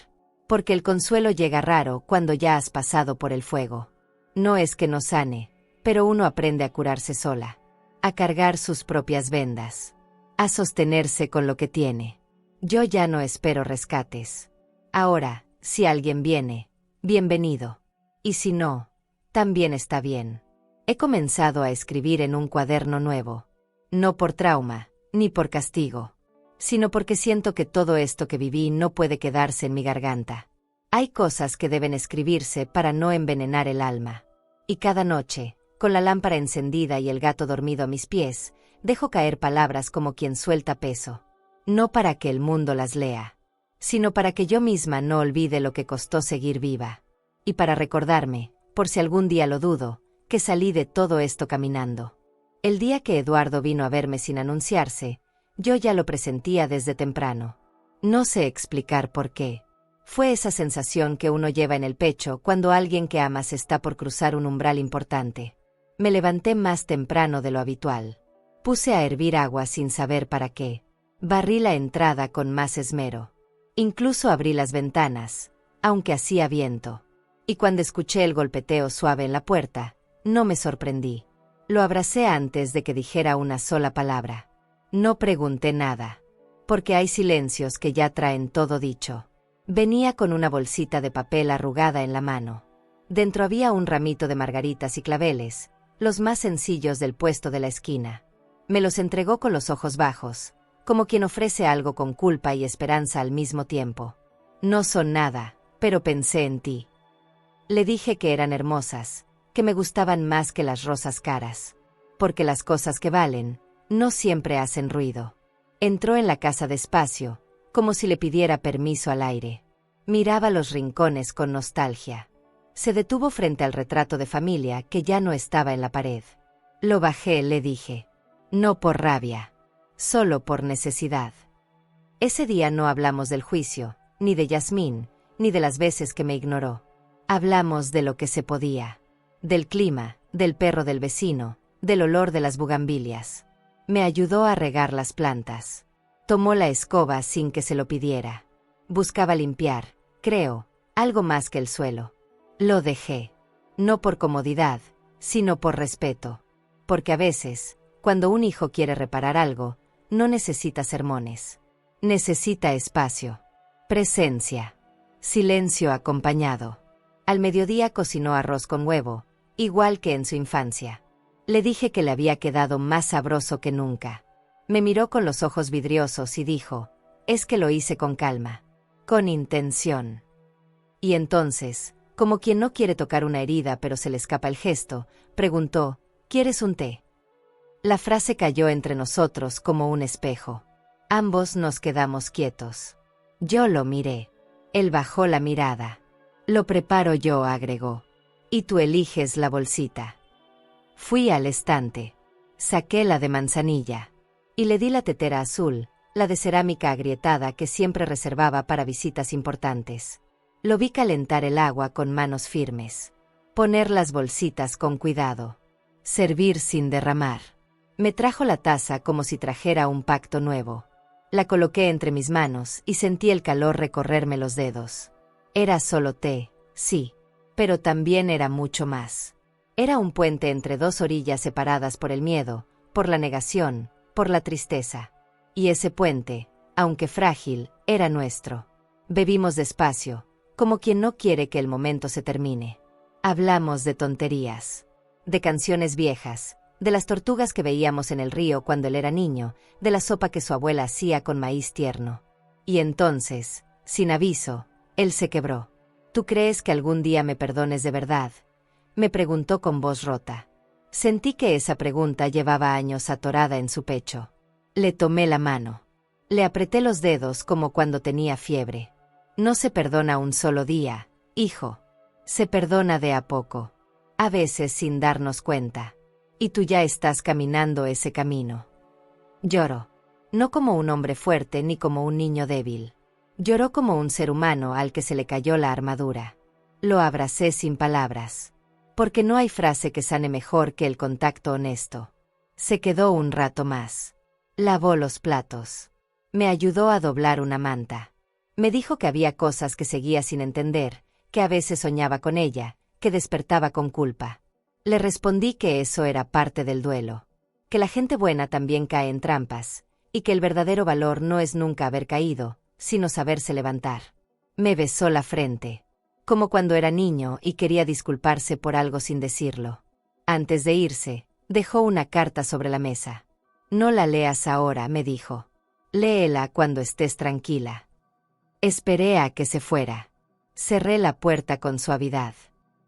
Porque el consuelo llega raro cuando ya has pasado por el fuego. No es que no sane, pero uno aprende a curarse sola, a cargar sus propias vendas, a sostenerse con lo que tiene. Yo ya no espero rescates. Ahora, si alguien viene, bienvenido. Y si no, también está bien. He comenzado a escribir en un cuaderno nuevo. No por trauma, ni por castigo, sino porque siento que todo esto que viví no puede quedarse en mi garganta. Hay cosas que deben escribirse para no envenenar el alma. Y cada noche, con la lámpara encendida y el gato dormido a mis pies, dejo caer palabras como quien suelta peso. No para que el mundo las lea, sino para que yo misma no olvide lo que costó seguir viva. Y para recordarme, por si algún día lo dudo, que salí de todo esto caminando. El día que Eduardo vino a verme sin anunciarse, yo ya lo presentía desde temprano. No sé explicar por qué. Fue esa sensación que uno lleva en el pecho cuando alguien que amas está por cruzar un umbral importante. Me levanté más temprano de lo habitual. Puse a hervir agua sin saber para qué. Barrí la entrada con más esmero. Incluso abrí las ventanas, aunque hacía viento. Y cuando escuché el golpeteo suave en la puerta, no me sorprendí. Lo abracé antes de que dijera una sola palabra. No pregunté nada, porque hay silencios que ya traen todo dicho. Venía con una bolsita de papel arrugada en la mano. Dentro había un ramito de margaritas y claveles, los más sencillos del puesto de la esquina. Me los entregó con los ojos bajos, como quien ofrece algo con culpa y esperanza al mismo tiempo. No son nada, pero pensé en ti. Le dije que eran hermosas, que me gustaban más que las rosas caras. Porque las cosas que valen, no siempre hacen ruido. Entró en la casa despacio, como si le pidiera permiso al aire. Miraba los rincones con nostalgia. Se detuvo frente al retrato de familia que ya no estaba en la pared. Lo bajé, le dije. No por rabia, solo por necesidad. Ese día no hablamos del juicio, ni de Yasmín, ni de las veces que me ignoró. Hablamos de lo que se podía. Del clima, del perro del vecino, del olor de las bugambilias. Me ayudó a regar las plantas. Tomó la escoba sin que se lo pidiera. Buscaba limpiar, creo, algo más que el suelo. Lo dejé. No por comodidad, sino por respeto. Porque a veces, cuando un hijo quiere reparar algo, no necesita sermones. Necesita espacio. Presencia. Silencio acompañado. Al mediodía cocinó arroz con huevo, igual que en su infancia. Le dije que le había quedado más sabroso que nunca. Me miró con los ojos vidriosos y dijo, es que lo hice con calma, con intención. Y entonces, como quien no quiere tocar una herida pero se le escapa el gesto, preguntó, ¿quieres un té? La frase cayó entre nosotros como un espejo. Ambos nos quedamos quietos. Yo lo miré. Él bajó la mirada. Lo preparo yo, agregó. Y tú eliges la bolsita. Fui al estante. Saqué la de manzanilla. Y le di la tetera azul, la de cerámica agrietada que siempre reservaba para visitas importantes. Lo vi calentar el agua con manos firmes. Poner las bolsitas con cuidado. Servir sin derramar. Me trajo la taza como si trajera un pacto nuevo. La coloqué entre mis manos y sentí el calor recorrerme los dedos. Era solo té, sí, pero también era mucho más. Era un puente entre dos orillas separadas por el miedo, por la negación, por la tristeza. Y ese puente, aunque frágil, era nuestro. Bebimos despacio, como quien no quiere que el momento se termine. Hablamos de tonterías, de canciones viejas, de las tortugas que veíamos en el río cuando él era niño, de la sopa que su abuela hacía con maíz tierno. Y entonces, sin aviso, él se quebró. ¿Tú crees que algún día me perdones de verdad?, me preguntó con voz rota. Sentí que esa pregunta llevaba años atorada en su pecho. Le tomé la mano. Le apreté los dedos como cuando tenía fiebre. No se perdona un solo día, hijo. Se perdona de a poco. A veces sin darnos cuenta. Y tú ya estás caminando ese camino. Lloró. No como un hombre fuerte ni como un niño débil. Lloró como un ser humano al que se le cayó la armadura. Lo abracé sin palabras. Porque no hay frase que sane mejor que el contacto honesto. Se quedó un rato más. Lavó los platos. Me ayudó a doblar una manta. Me dijo que había cosas que seguía sin entender, que a veces soñaba con ella, que despertaba con culpa. Le respondí que eso era parte del duelo. Que la gente buena también cae en trampas, y que el verdadero valor no es nunca haber caído, sino saberse levantar. Me besó la frente. Como cuando era niño y quería disculparse por algo sin decirlo. Antes de irse, dejó una carta sobre la mesa. No la leas ahora, me dijo. Léela cuando estés tranquila. Esperé a que se fuera. Cerré la puerta con suavidad.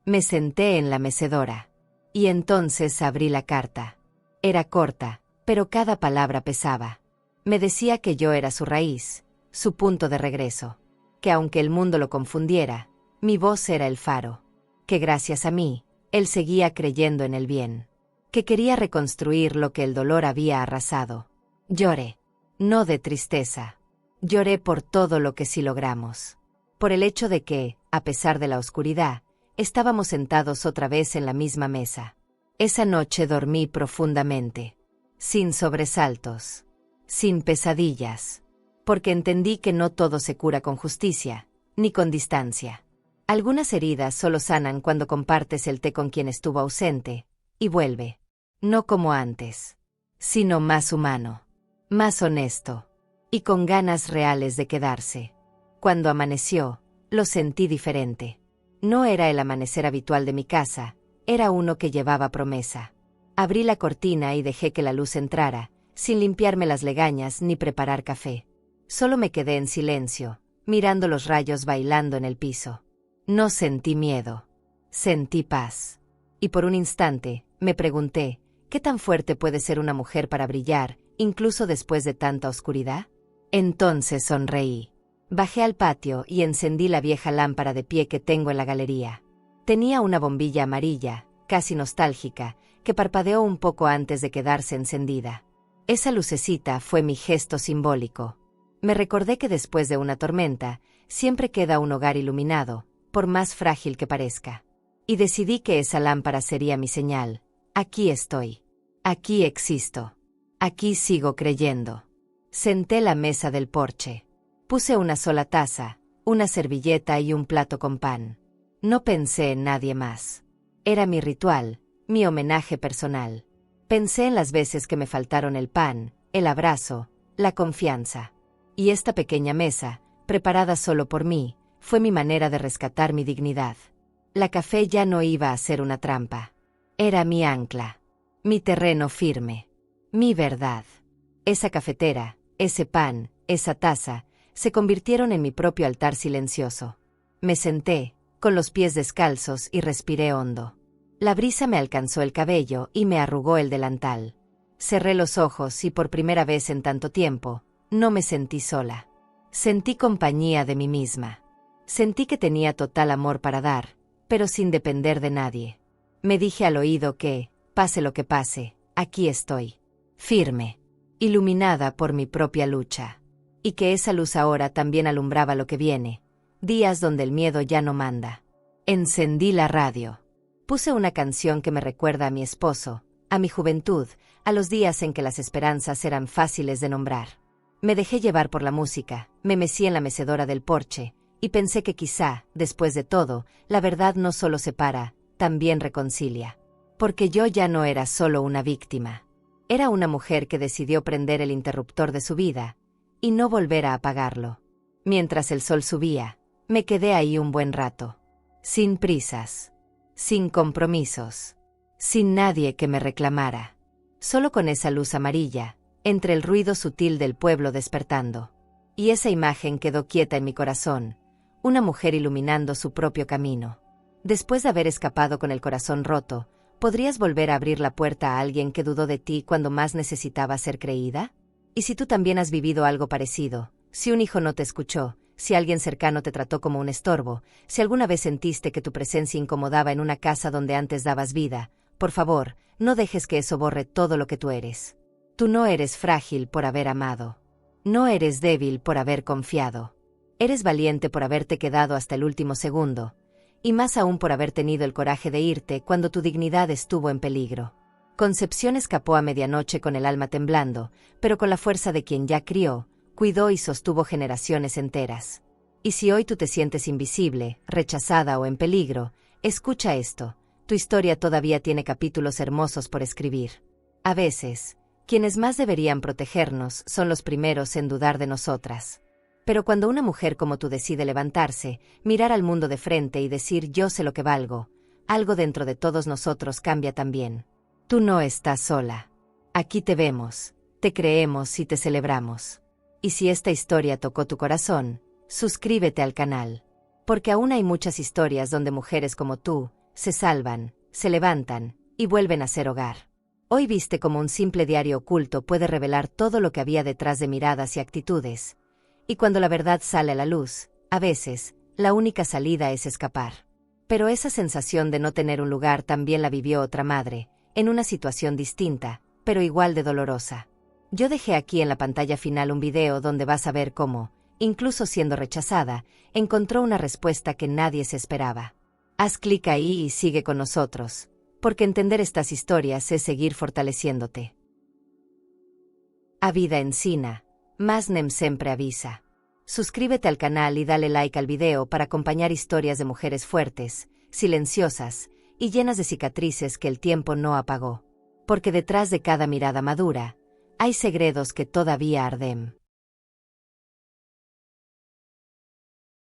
Me senté en la mecedora. Y entonces abrí la carta. Era corta, pero cada palabra pesaba. Me decía que yo era su raíz, su punto de regreso. Que aunque el mundo lo confundiera, mi voz era el faro. Que gracias a mí, él seguía creyendo en el bien. Que quería reconstruir lo que el dolor había arrasado. Lloré. No de tristeza. Lloré por todo lo que sí logramos. Por el hecho de que, a pesar de la oscuridad, estábamos sentados otra vez en la misma mesa. Esa noche dormí profundamente. Sin sobresaltos. Sin pesadillas. Porque entendí que no todo se cura con justicia, ni con distancia. Algunas heridas solo sanan cuando compartes el té con quien estuvo ausente, y vuelve. No como antes, sino más humano, más honesto, y con ganas reales de quedarse. Cuando amaneció, lo sentí diferente. No era el amanecer habitual de mi casa, era uno que llevaba promesa. Abrí la cortina y dejé que la luz entrara, sin limpiarme las legañas ni preparar café. Solo me quedé en silencio, mirando los rayos bailando en el piso. No sentí miedo. Sentí paz. Y por un instante, me pregunté, ¿qué tan fuerte puede ser una mujer para brillar, incluso después de tanta oscuridad? Entonces sonreí. Bajé al patio y encendí la vieja lámpara de pie que tengo en la galería. Tenía una bombilla amarilla, casi nostálgica, que parpadeó un poco antes de quedarse encendida. Esa lucecita fue mi gesto simbólico. Me recordé que después de una tormenta, siempre queda un hogar iluminado, por más frágil que parezca. Y decidí que esa lámpara sería mi señal. Aquí estoy. Aquí existo. Aquí sigo creyendo. Senté la mesa del porche. Puse una sola taza, una servilleta y un plato con pan. No pensé en nadie más. Era mi ritual, mi homenaje personal. Pensé en las veces que me faltaron el pan, el abrazo, la confianza. Y esta pequeña mesa, preparada solo por mí, Fue mi manera de rescatar mi dignidad. La café ya no iba a ser una trampa. Era mi ancla. Mi terreno firme. Mi verdad. Esa cafetera, ese pan, esa taza, se convirtieron en mi propio altar silencioso. Me senté, con los pies descalzos, y respiré hondo. La brisa me alcanzó el cabello y me arrugó el delantal. Cerré los ojos y por primera vez en tanto tiempo, no me sentí sola. Sentí compañía de mí misma. Sentí que tenía total amor para dar, pero sin depender de nadie. Me dije al oído que, pase lo que pase, aquí estoy. Firme. Iluminada por mi propia lucha. Y que esa luz ahora también alumbraba lo que viene. Días donde el miedo ya no manda. Encendí la radio. Puse una canción que me recuerda a mi esposo, a mi juventud, a los días en que las esperanzas eran fáciles de nombrar. Me dejé llevar por la música, me mecí en la mecedora del porche, y pensé que quizá, después de todo, la verdad no solo separa, también reconcilia. Porque yo ya no era solo una víctima. Era una mujer que decidió prender el interruptor de su vida, y no volver a apagarlo. Mientras el sol subía, me quedé ahí un buen rato. Sin prisas. Sin compromisos. Sin nadie que me reclamara. Solo con esa luz amarilla, entre el ruido sutil del pueblo despertando. Y esa imagen quedó quieta en mi corazón, una mujer iluminando su propio camino. Después de haber escapado con el corazón roto, ¿podrías volver a abrir la puerta a alguien que dudó de ti cuando más necesitaba ser creída? Y si tú también has vivido algo parecido, si un hijo no te escuchó, si alguien cercano te trató como un estorbo, si alguna vez sentiste que tu presencia incomodaba en una casa donde antes dabas vida, por favor, no dejes que eso borre todo lo que tú eres. Tú no eres frágil por haber amado. No eres débil por haber confiado. Eres valiente por haberte quedado hasta el último segundo, y más aún por haber tenido el coraje de irte cuando tu dignidad estuvo en peligro. Concepción escapó a medianoche con el alma temblando, pero con la fuerza de quien ya crió, cuidó y sostuvo generaciones enteras. Y si hoy tú te sientes invisible, rechazada o en peligro, escucha esto, tu historia todavía tiene capítulos hermosos por escribir. A veces, quienes más deberían protegernos son los primeros en dudar de nosotras. Pero cuando una mujer como tú decide levantarse, mirar al mundo de frente y decir yo sé lo que valgo, algo dentro de todos nosotros cambia también. Tú no estás sola. Aquí te vemos, te creemos y te celebramos. Y si esta historia tocó tu corazón, suscríbete al canal. Porque aún hay muchas historias donde mujeres como tú se salvan, se levantan y vuelven a ser hogar. Hoy viste cómo un simple diario oculto puede revelar todo lo que había detrás de miradas y actitudes. Y cuando la verdad sale a la luz, a veces, la única salida es escapar. Pero esa sensación de no tener un lugar también la vivió otra madre, en una situación distinta, pero igual de dolorosa. Yo dejé aquí en la pantalla final un video donde vas a ver cómo, incluso siendo rechazada, encontró una respuesta que nadie se esperaba. Haz clic ahí y sigue con nosotros, porque entender estas historias es seguir fortaleciéndote. A vida ensina, mas nem sempre avisa. Suscríbete al canal y dale like al video para acompañar historias de mujeres fuertes, silenciosas y llenas de cicatrices que el tiempo no apagó. Porque detrás de cada mirada madura, hay segredos que todavía arden.